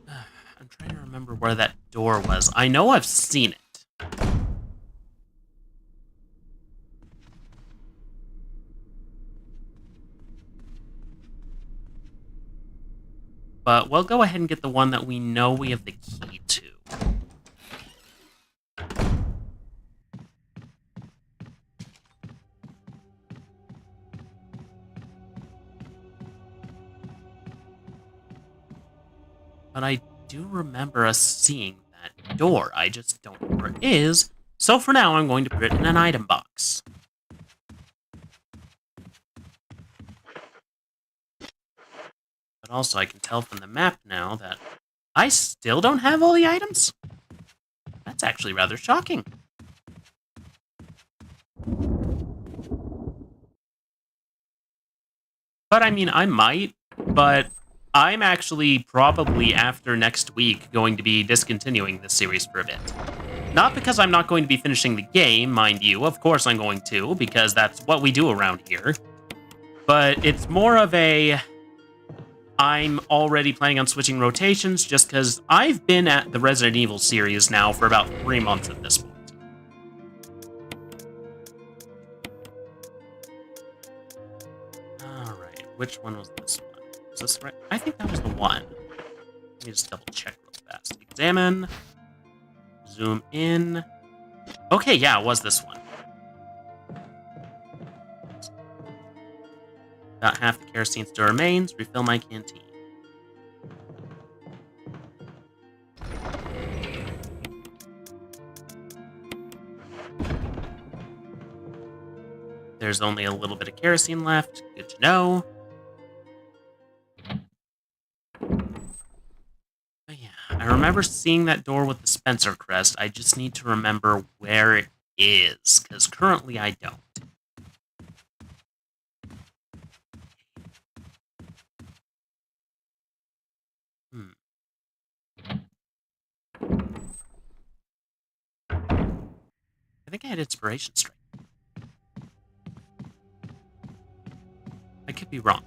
I'm trying to remember where that door was. I know I've seen it. But we'll go ahead and get the one that we know we have the key to. But I do remember us seeing that door. I just don't know where it is. So for now, I'm going to put it in an item box. But also, I can tell from the map now that I still don't have all the items. That's actually rather shocking. But I mean, I might, but I'm actually probably after next week going to be discontinuing this series for a bit. Not because I'm not going to be finishing the game, mind you. Of course I'm going to, because that's what we do around here. But it's more of a... I'm already planning on switching rotations just because I've been at the Resident Evil series now for about 3 months at this point. Alright, which one was this one? Is this right? I think that was the one. Let me just double check real fast. Examine. Zoom in. Okay, yeah, it was this one. About half the kerosene still remains. Refill my canteen. There's only a little bit of kerosene left. Good to know. But yeah, I remember seeing that door with the Spencer crest. I just need to remember where it is, because currently I don't. I think I had Inspiration Strike. I could be wrong.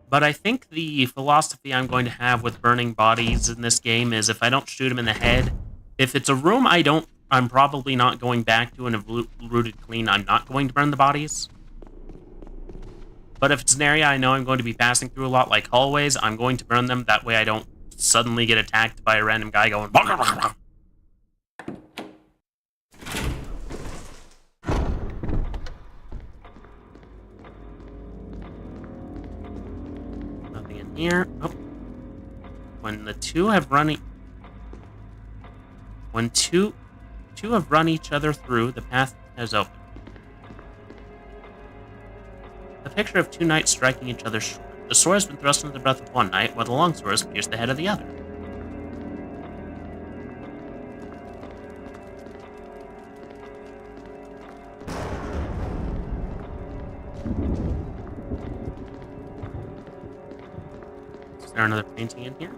But I think the philosophy I'm going to have with burning bodies in this game is if I don't shoot them in the head, if it's a room I'm probably not going back to and have looted clean, I'm not going to burn the bodies. But if it's an area I know I'm going to be passing through a lot, like hallways, I'm going to burn them. That way I don't suddenly get attacked by a random guy going... Nothing in here. Oh. When the two have run... When two have run each other through, the path is open. A picture of two knights striking each other's sword. The sword has been thrust into the breast of one knight, while the long sword has pierced the head of the other. Is there another painting in here?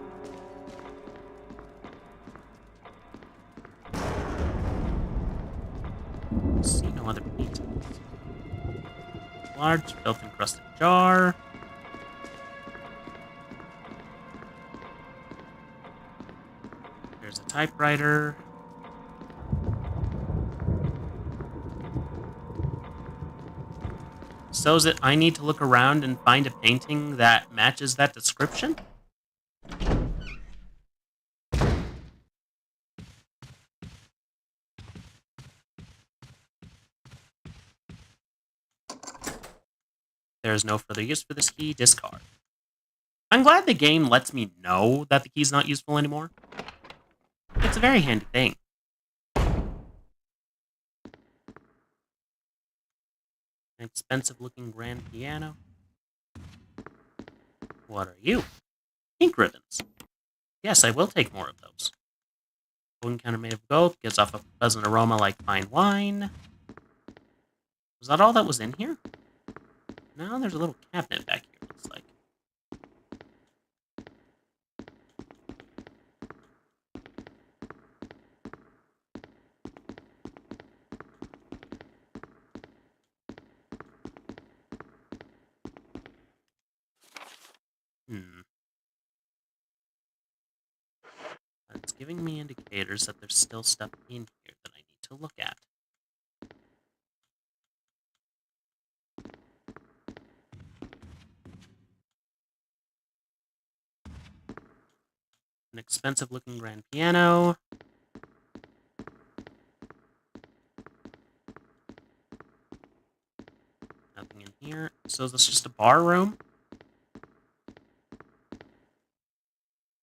See no other paintings. Large, filth-encrusted jar. There's a typewriter. So is it I need to look around and find a painting that matches that description? There is no further use for this key. Discard. I'm glad the game lets me know that the key's not useful anymore. It's a very handy thing. An expensive-looking grand piano. What are you? Ink ribbons. Yes, I will take more of those. Golden counter made of gold gives off a pleasant aroma like fine wine. Was that all that was in here? No, there's a little cabinet back here, looks like. That's giving me indicators that there's still stuff in here that I need to look at. An expensive-looking grand piano. Nothing in here. So is this just a bar room?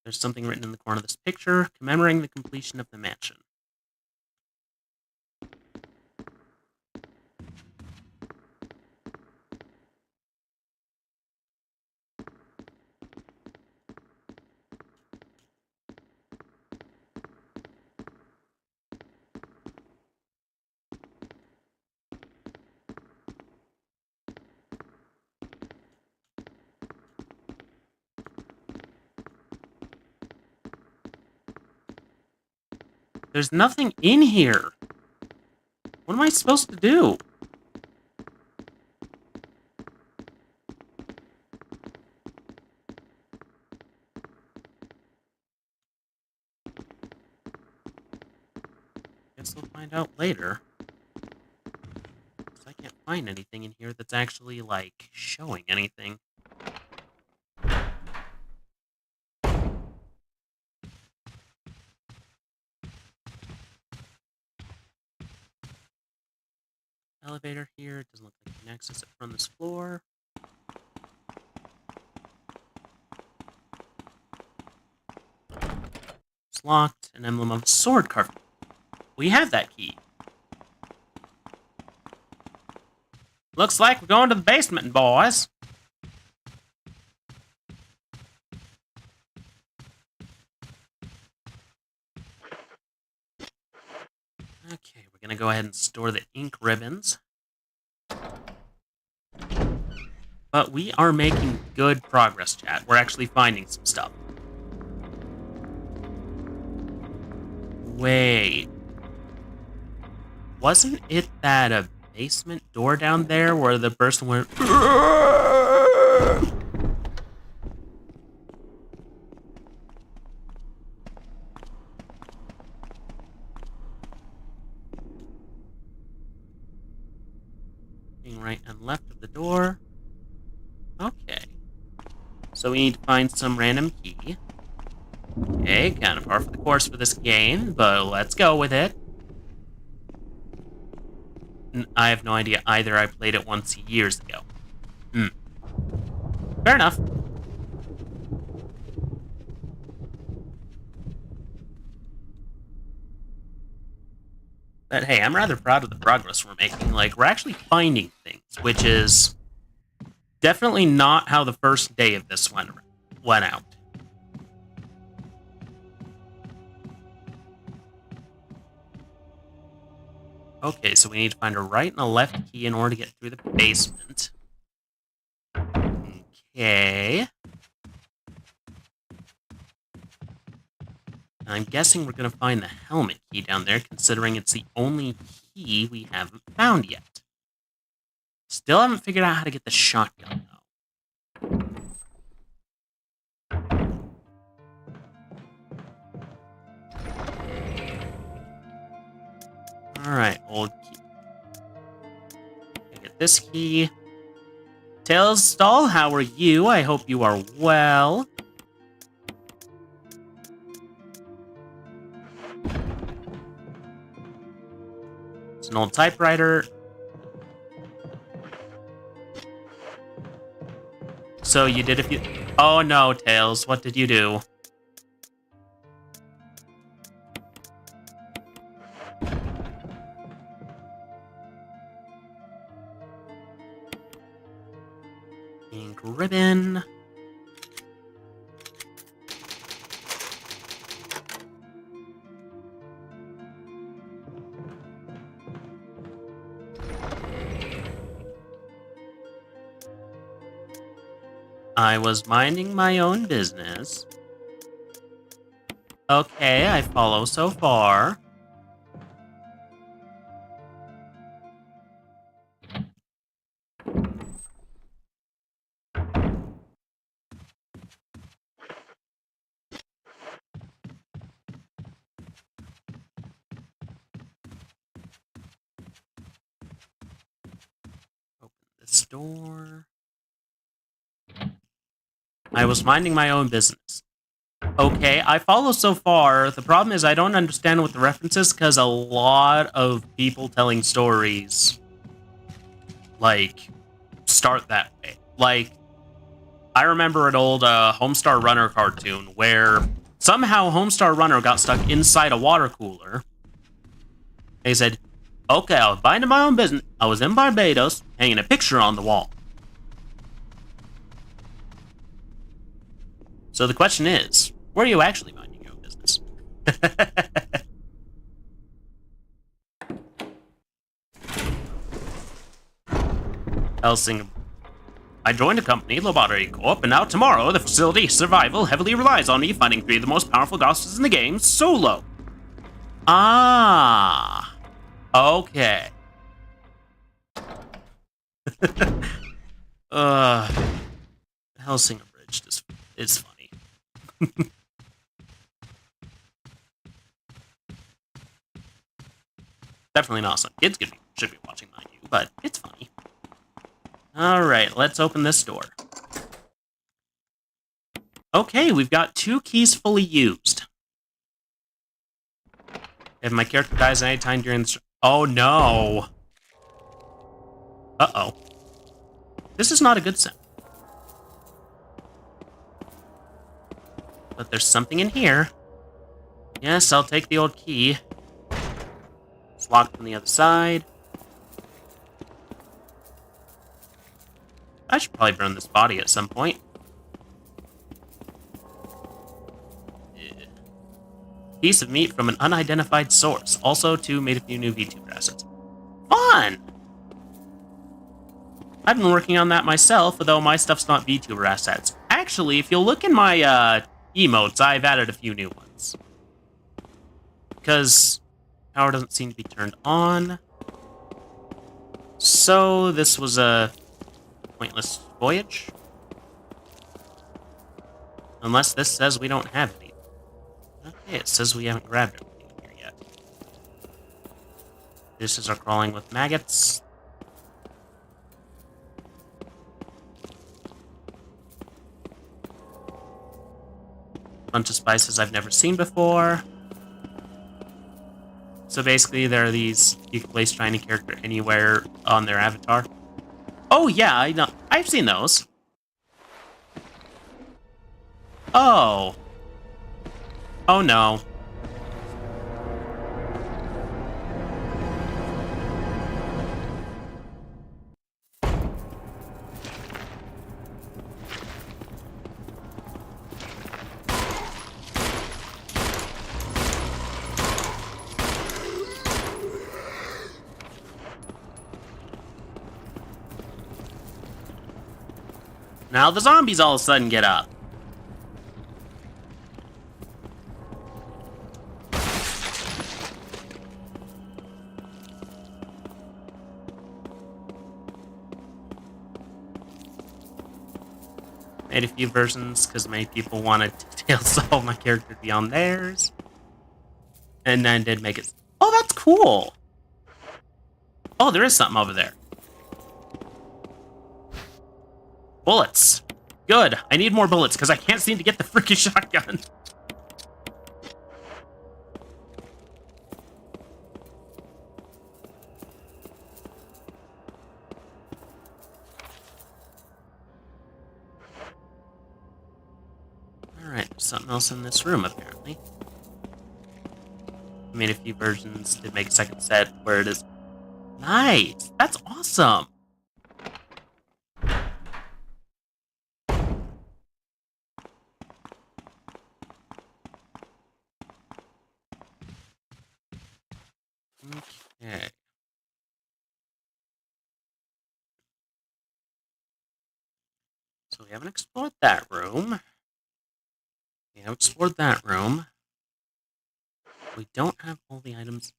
There's something written in the corner of this picture, commemorating the completion of the mansion. There's nothing in here. What am I supposed to do? Guess we'll find out later. 'Cause I can't find anything in here that's actually, like, showing anything. Elevator here. It doesn't look like you can access it from this floor. It's locked. An emblem of a sword carved. We have that key. Looks like we're going to the basement, boys. Okay, we're gonna go ahead and store the ink ribbons. But we are making good progress, chat. We're actually finding some stuff. Wait. Wasn't it that a basement door down there where the person went... right and left of the door. Okay. So we need to find some random key. Okay, kind of par for the course for this game, but let's go with it. I have no idea either. I played it once years ago. Fair enough. But hey, I'm rather proud of the progress we're making. Like, we're actually finding things, which is definitely not how the first day of this went out. Okay, so we need to find a right and a left key in order to get through the basement. Okay. I'm guessing we're going to find the helmet key down there, considering it's the only key we haven't found yet. Still haven't figured out how to get the shotgun, though. Alright, old key. Get this key. Tails Stall, how are you? I hope you are well. An old typewriter. So you did a few... Oh no, Tails, what did you do? Ink ribbon. I was minding my own business. Okay, I follow so far. Open this door. I was minding my own business. Okay, I follow so far. The problem is I don't understand what the reference is because a lot of people telling stories, like, start that way. Like, I remember an old Homestar Runner cartoon where somehow Homestar Runner got stuck inside a water cooler. They said, okay, I was minding my own business. I was in Barbados, hanging a picture on the wall. So the question is, were you actually minding your own business? Helsing. I joined a company, Lobotomy Corp, and now tomorrow the facility's survival heavily relies on me finding 3 of the most powerful ghosts in the game solo. Ah. Okay. Helsinger Bridge just is funny. Definitely not some kids should be watching, mind you, but it's funny. Alright, let's open this door. Okay, we've got 2 keys fully used. If my character dies at any time during the... Oh no! Uh-oh. This is not a good sign. But there's something in here. Yes, I'll take the old key. It's locked on the other side. I should probably burn this body at some point. Piece of meat from an unidentified source. Also, too, made a few new VTuber assets. Fun! I've been working on that myself, although my stuff's not VTuber assets. Actually, if you'll look in my emotes, I've added a few new ones. Because power doesn't seem to be turned on. So, this was a pointless voyage. Unless this says we don't have any. Okay, it says we haven't grabbed everything here yet. This is our crawling with maggots. Bunch of spices I've never seen before. So basically, there are these, you can place shiny character anywhere on their avatar. Oh yeah, I know. I've seen those. Oh. Oh no. Now the zombies all of a sudden get up. Made a few versions because many people wanted Tales of my character to be on theirs. And then did make it... Oh, that's cool! Oh, there is something over there. Bullets. Good. I need more bullets because I can't seem to get the freaking shotgun. Alright, there's something else in this room, apparently. I made a few versions, did make a second set where it is... Nice! That's awesome! Okay. So we haven't explored that room. We haven't explored that room. We don't have all the items.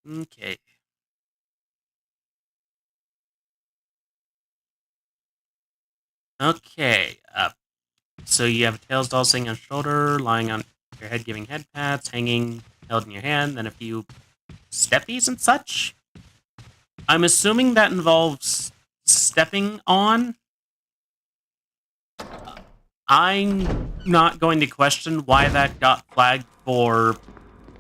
Okay. Okay. So you have a Tails doll sitting on your shoulder, lying on your head, giving head pats, hanging, held in your hand, then a few steppies and such. I'm assuming that involves stepping on. I'm not going to question why that got flagged for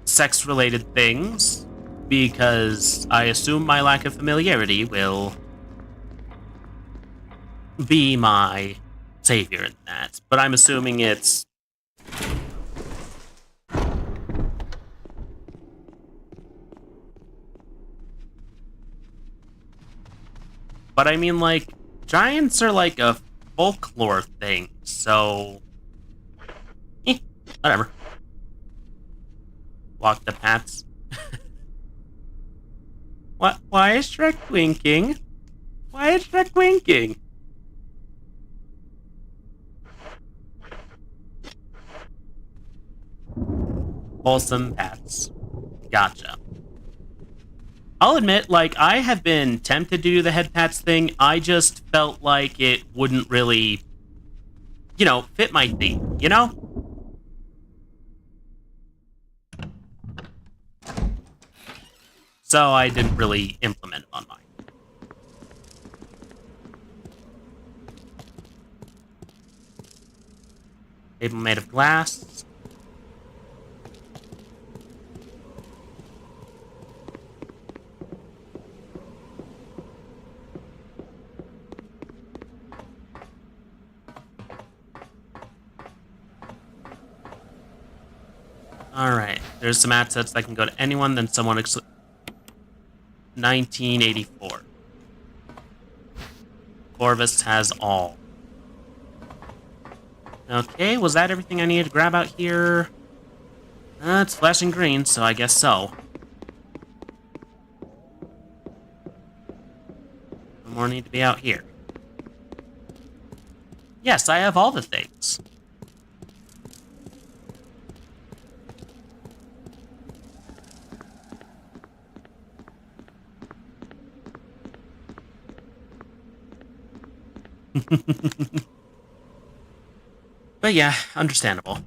sex-related things, because I assume my lack of familiarity will be my savior in that. But I'm assuming it's... But I mean, like, giants are like a folklore thing, so... whatever. Walk the paths. What? Why is Shrek winking? Why is Shrek winking? Wholesome pets. Gotcha. I'll admit, like, I have been tempted to do the head pats thing. I just felt like it wouldn't really, you know, fit my theme, you know? So I didn't really implement it on mine. Table made of glass. Alright, there's some assets that can go to anyone, then someone 1984. Corvus has all. Okay, was that everything I needed to grab out here? It's flashing green, so I guess so. No more need to be out here. Yes, I have all the things. But yeah, understandable.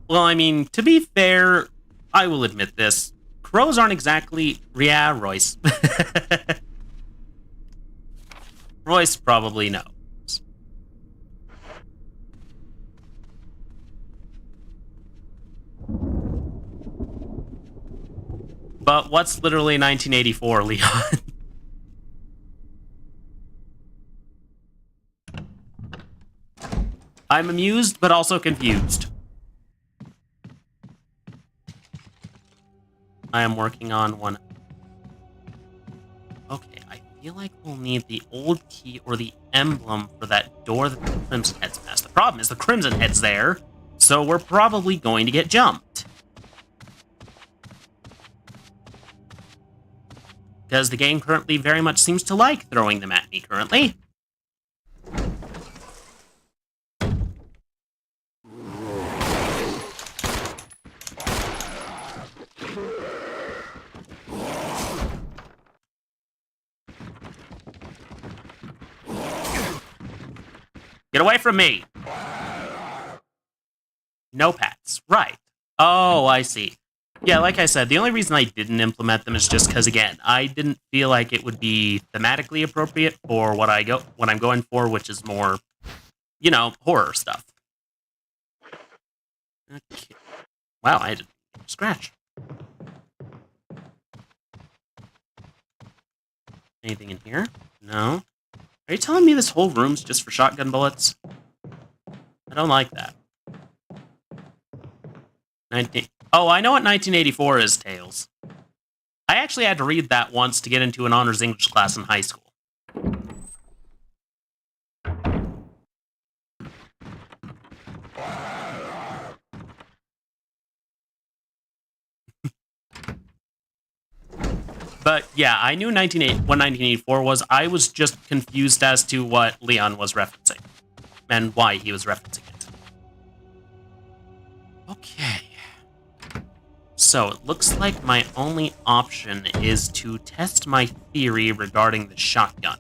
Well, I mean, to be fair, I will admit this. Crows aren't exactly... Yeah, Royce. Royce probably knows. But what's literally 1984, Leon? I'm amused, but also confused. I am working on one. Okay, I feel like we'll need the old key or the emblem for that door that the Crimson Head's past. The problem is the Crimson Head's there, so we're probably going to get jumped. Because the game currently very much seems to like throwing them at me currently. Get away from me! No pets. Right. Oh, I see. Yeah, like I said, the only reason I didn't implement them is just because, again, I didn't feel like it would be thematically appropriate for what I'm going for, which is more, you know, horror stuff. Okay. Wow, I didn't scratch. Anything in here? No. Are you telling me this whole room's just for shotgun bullets? I don't like that. Oh, I know what 1984 is, Tails. I actually had to read that once to get into an honors English class in high school. But yeah, I knew what 1984 was. I was just confused as to what Leon was referencing and why he was referencing it. Okay. So it looks like my only option is to test my theory regarding the shotgun.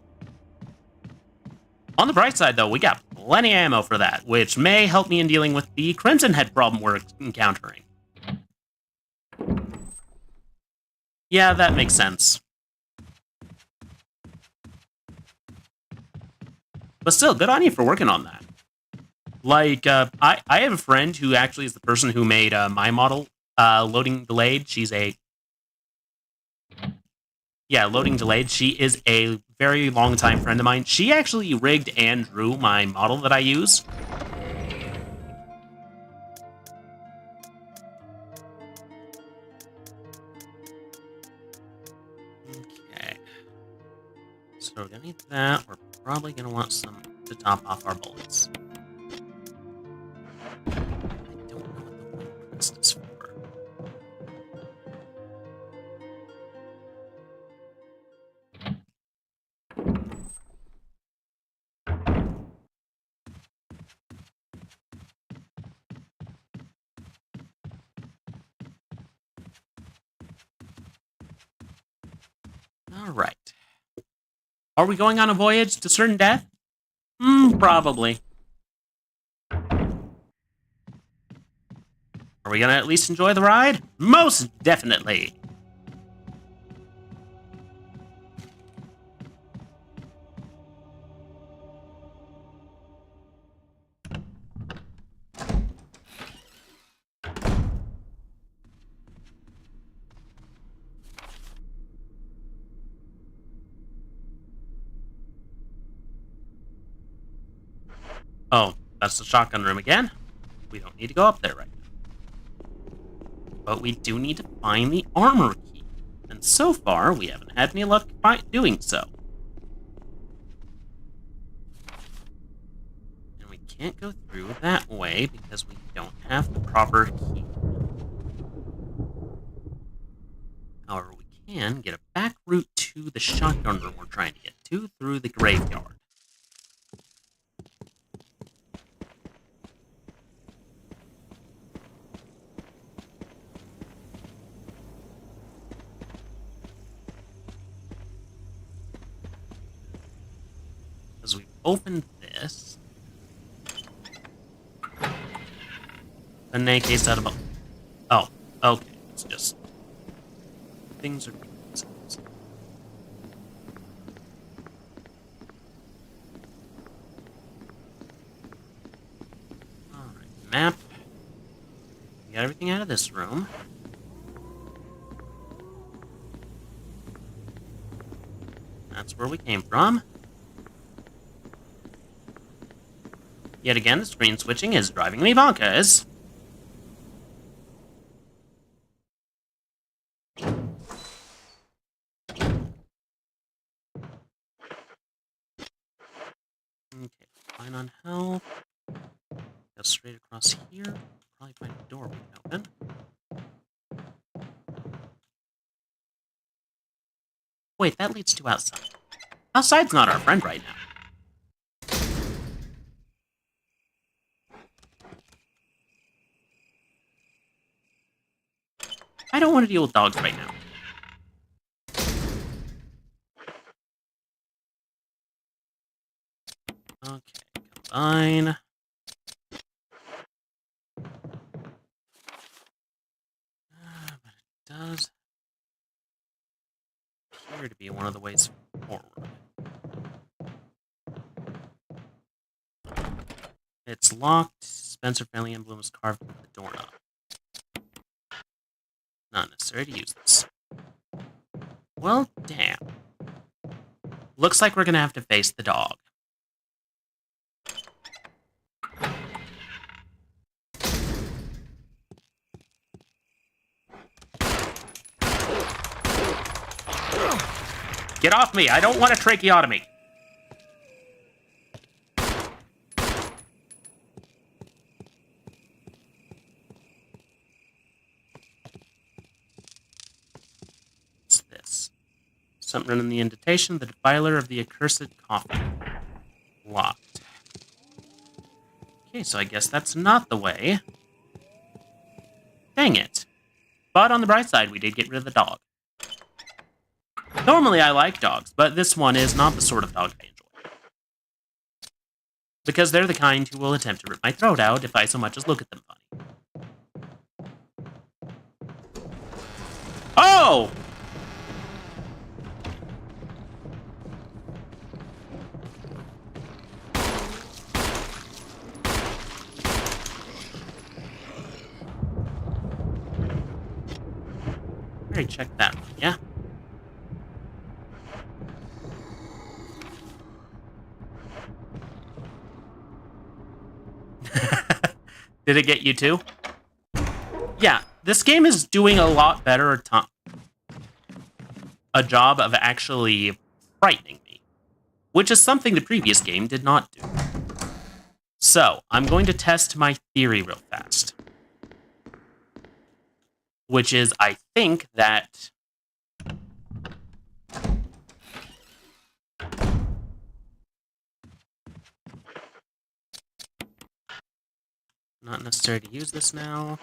On the bright side, though, we got plenty of ammo for that, which may help me in dealing with the Crimson Head problem we're encountering. Yeah, that makes sense. But still, good on you for working on that. Like, I have a friend who actually is the person who made my model, Loading Delayed. She's a... Yeah, Loading Delayed. She is a very long-time friend of mine. She actually rigged and drew my model that I use. Okay. So we're gonna need that. We're probably gonna want some to top off our bullets. I don't know what the one crest is for. All right. Are we going on a voyage to certain death? Probably. Are we gonna at least enjoy the ride? Most definitely. Oh, that's the shotgun room again. We don't need to go up there right now. But we do need to find the armor key. And so far, we haven't had any luck doing so. And we can't go through that way because we don't have the proper key. However, we can get a back route to the shotgun room we're trying to get to through the graveyard. As we open this, an AK out of a... Oh, okay. It's just... things are... Alright, map. We got everything out of this room. That's where we came from. Yet again, the screen switching is driving me bonkers. Okay, fine on health. Go straight across here. Probably find a door we can open. Wait, that leads to outside. Outside's not our friend right now. I don't want to deal with dogs right now. Okay, combine. But it does appear to be one of the ways forward. It's locked. Spencer Family Emblem is carved into the doorknob. Not necessary to use this. Well, damn. Looks like we're gonna have to face the dog. Get off me! I don't want a tracheotomy! What's this? Something in the indentation, the defiler of the accursed coffin. Locked. Okay, so I guess that's not the way. Dang it. But on the bright side, we did get rid of the dog. Normally I like dogs, but this one is not the sort of dog I enjoy. Because they're the kind who will attempt to rip my throat out if I so much as look at them funny. Oh! Alright, check that one, yeah? Did it get you too? Yeah, this game is doing a lot better a job of actually frightening me, which is something the previous game did not do. So, I'm going to test my theory real fast. Which is, I think that... Not necessary to use this now.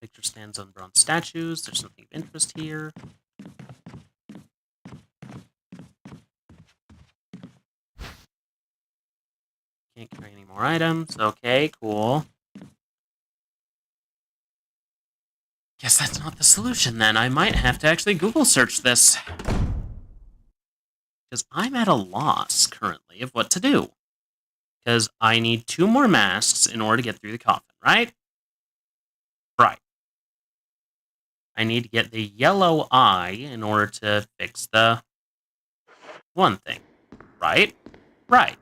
Victor stands on bronze statues. There's something of interest here. Can't carry any more items. Okay, cool. Guess that's not the solution then. I might have to actually Google search this. Because I'm at a loss currently of what to do. Because I need 2 more masks in order to get through the coffin, right? Right. I need to get the yellow eye in order to fix the one thing. Right? Right.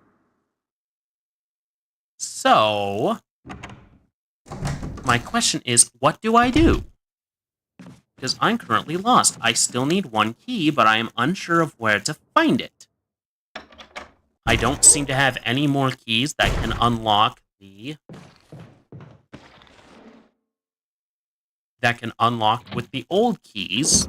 So, my question is, what do I do? Because I'm currently lost. I still need one key, but I am unsure of where to find it. I don't seem to have any more keys that can unlock the... that can unlock with the old keys.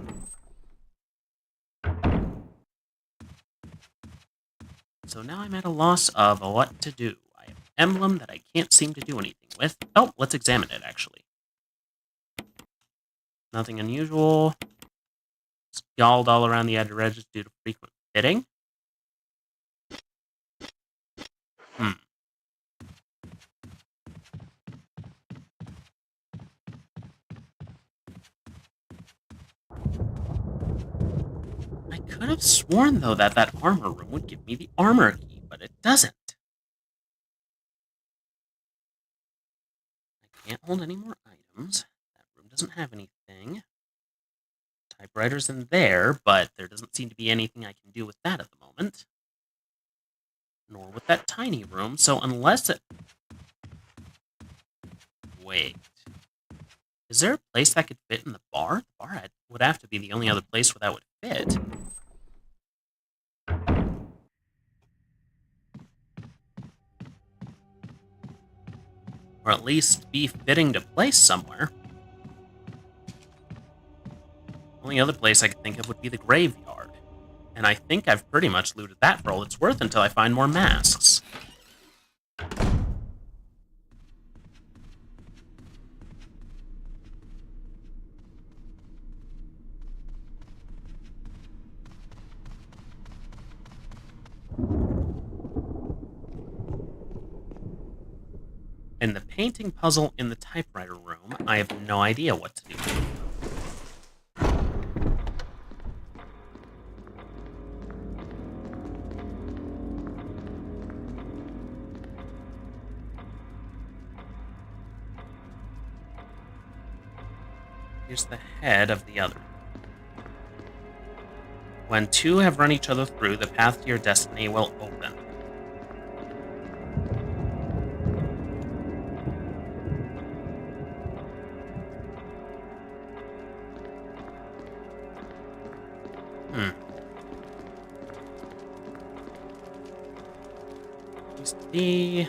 So now I'm at a loss of what to do. I have an emblem that I can't seem to do anything with. Oh, let's examine it, actually. Nothing unusual. Scald all around the outer edges due to frequent fitting. I could have sworn, though, that that armor room would give me the armor key, but it doesn't. I can't hold any more items. That room doesn't have anything. Typewriter's in there, but there doesn't seem to be anything I can do with that at the moment. Nor with that tiny room, so unless it... Wait. Is there a place that could fit in the bar? The bar would have to be the only other place where that would fit. Or at least be fitting to place somewhere. The only other place I could think of would be the graveyard. And I think I've pretty much looted that for all it's worth until I find more masks. In the painting puzzle in the typewriter room, I have no idea what to do. Here's the head of the other. When two have run each other through, the path to your destiny will open. Here's the...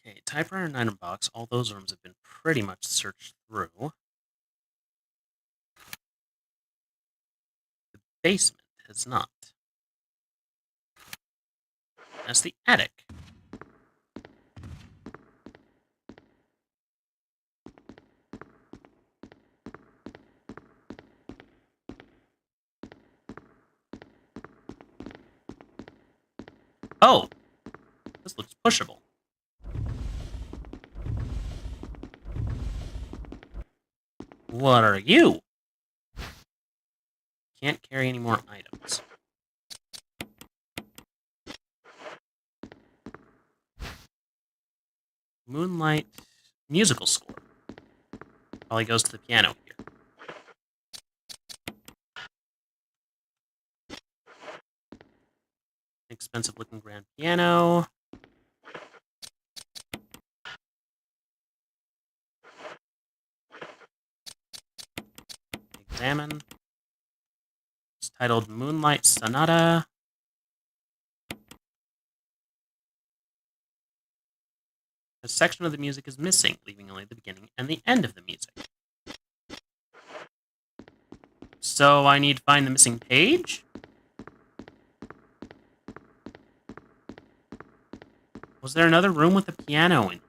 Okay, typewriter and item box. All those rooms have been pretty much searched through. The basement has not. That's the attic. Oh! This looks pushable. What are you? Can't carry any more items. Moonlight musical score. Probably goes to the piano here. Expensive looking grand piano. Examine. It's titled Moonlight Sonata. A section of the music is missing, leaving only the beginning and the end of the music. So I need to find the missing page? Was there another room with a piano in?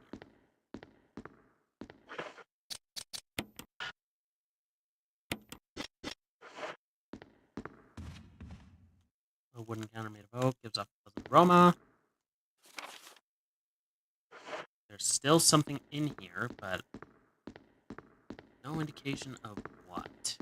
A wooden counter made of oak gives off a pleasant aroma. There's still something in here, but no indication of what.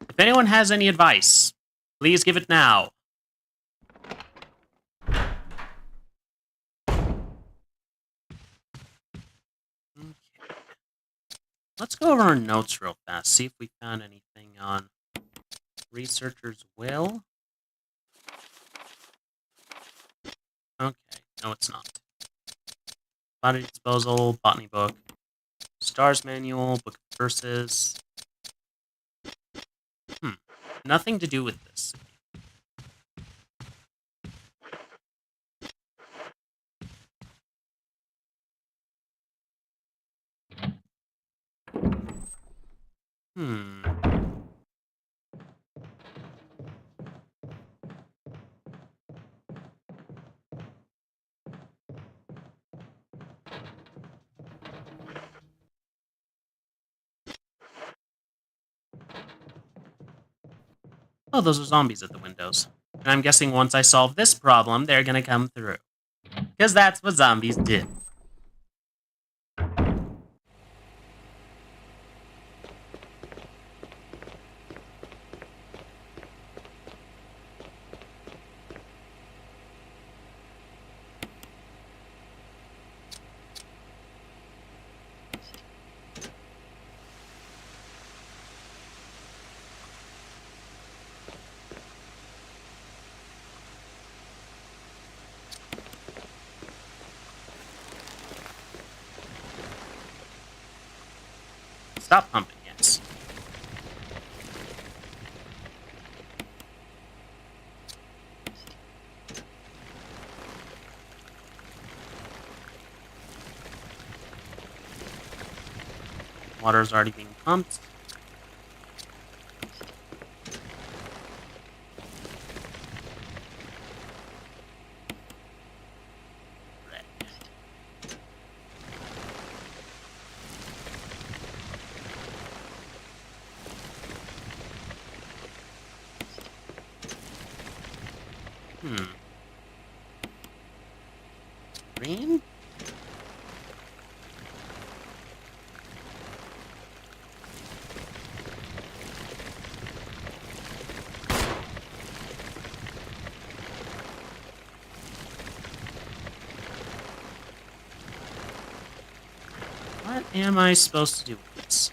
If anyone has any advice, please give it now. Okay. Let's go over our notes real fast, see if we found anything on researcher's will. Okay, no it's not. Body disposal, botany book, stars manual, book of verses. Nothing to do with this. Oh, those are zombies at the windows. And I'm guessing once I solve this problem, they're gonna come through. Because that's what zombies do. Stop pumping, yes. Water's already being pumped. Green? What am I supposed to do with this?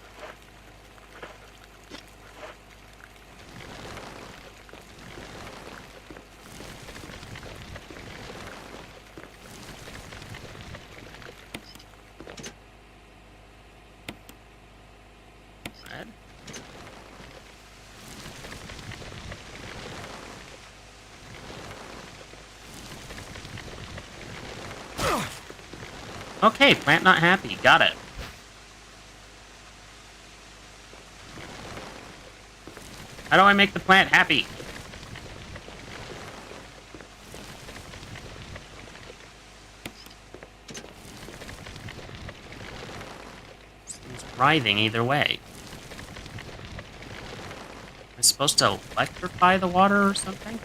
Red? Okay, plant not happy. Got it. How do I make the plant happy? Seems writhing either way. Am I supposed to electrify the water or something?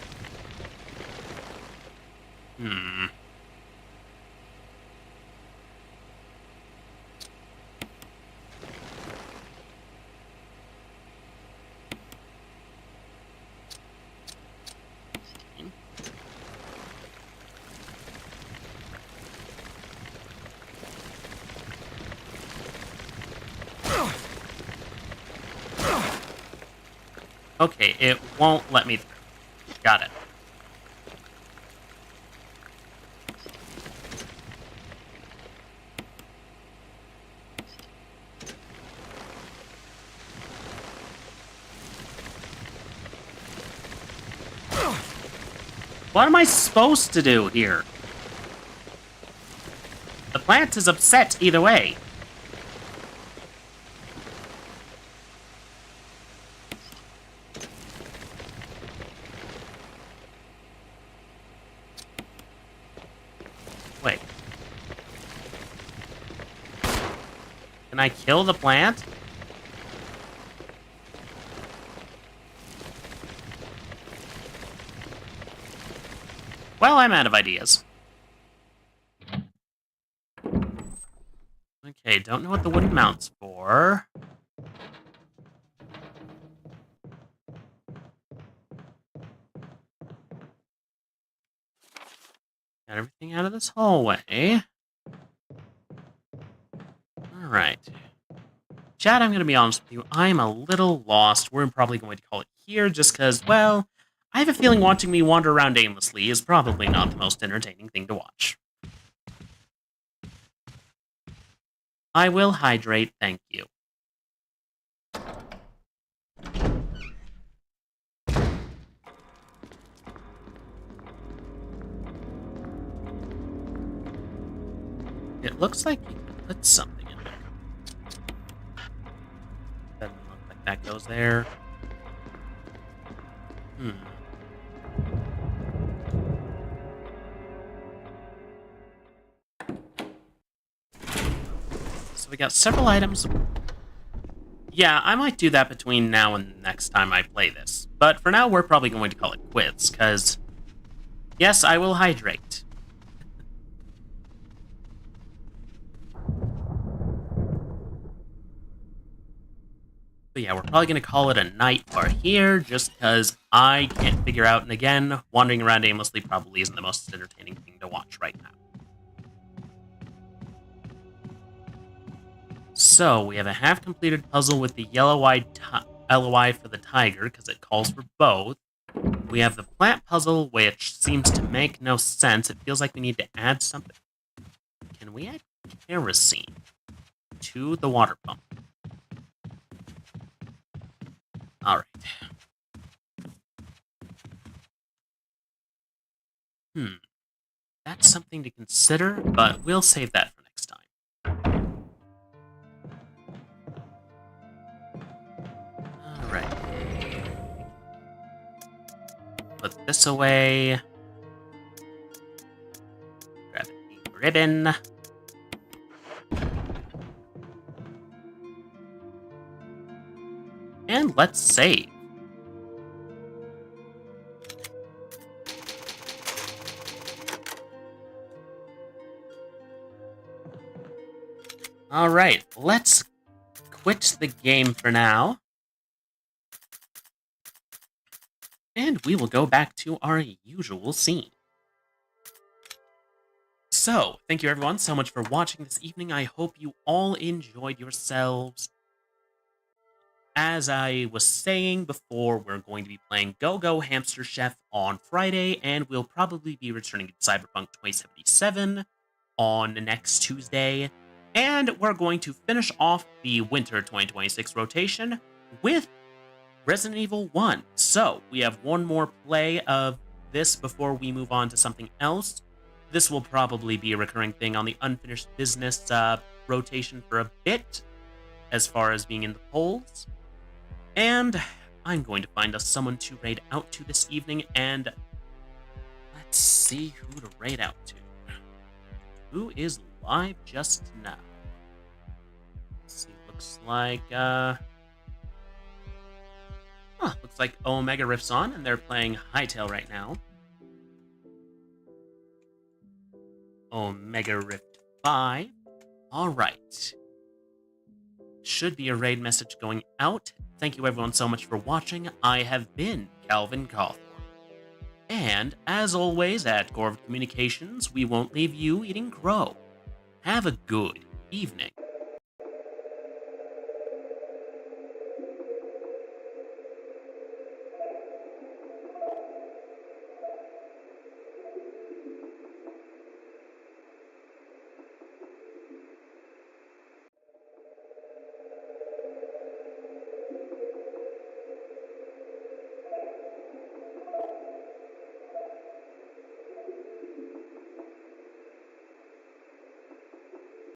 Okay, it won't let me through. Got it. What am I supposed to do here? The plant is upset either way. Wait. Can I kill the plant? Well, I'm out of ideas. Okay, don't know what the wooden mount's for. Got everything out of this hallway. Alright. Chad, I'm going to be honest with you. I'm a little lost. We're probably going to call it here just because, well, I have a feeling watching me wander around aimlessly is probably not the most entertaining thing to watch. I will hydrate, thank you. It looks like you can put something in there. Doesn't look like that goes there. So we got several items. Yeah, I might do that between now and the next time I play this. But for now, we're probably going to call it quits, because... yes, I will hydrate. But yeah, we're probably going to call it a night for here, just because I can't figure out, and again, wandering around aimlessly probably isn't the most entertaining thing to watch right now. So, we have a half-completed puzzle with the yellow-eyed LOI for the tiger, because it calls for both. We have the plant puzzle, which seems to make no sense. It feels like we need to add something. Can we add kerosene to the water pump? Alright. That's something to consider, but we'll save that for next time. Alright. Put this away. Grab the ribbon. And let's save. Alright, let's quit the game for now. And we will go back to our usual scene. So, thank you everyone so much for watching this evening. I hope you all enjoyed yourselves. As I was saying before, we're going to be playing Go-Go Hamster Chef on Friday, and we'll probably be returning to Cyberpunk 2077 on next Tuesday. And we're going to finish off the winter 2026 rotation with Resident Evil 1. So, we have one more play of this before we move on to something else. This will probably be a recurring thing on the Unfinished Business rotation for a bit, as far as being in the polls. And I'm going to find us someone to raid out to this evening, and let's see who to raid out to. Who is live just now? Let's see, looks like, looks like Omega Rift's on, and they're playing Hytale right now. Omega Rift 5. Alright. Should be a raid message going out. Thank you everyone so much for watching. I have been Calvin Cawthorn. And, as always, at Corvid Communications, we won't leave you eating crow. Have a good evening.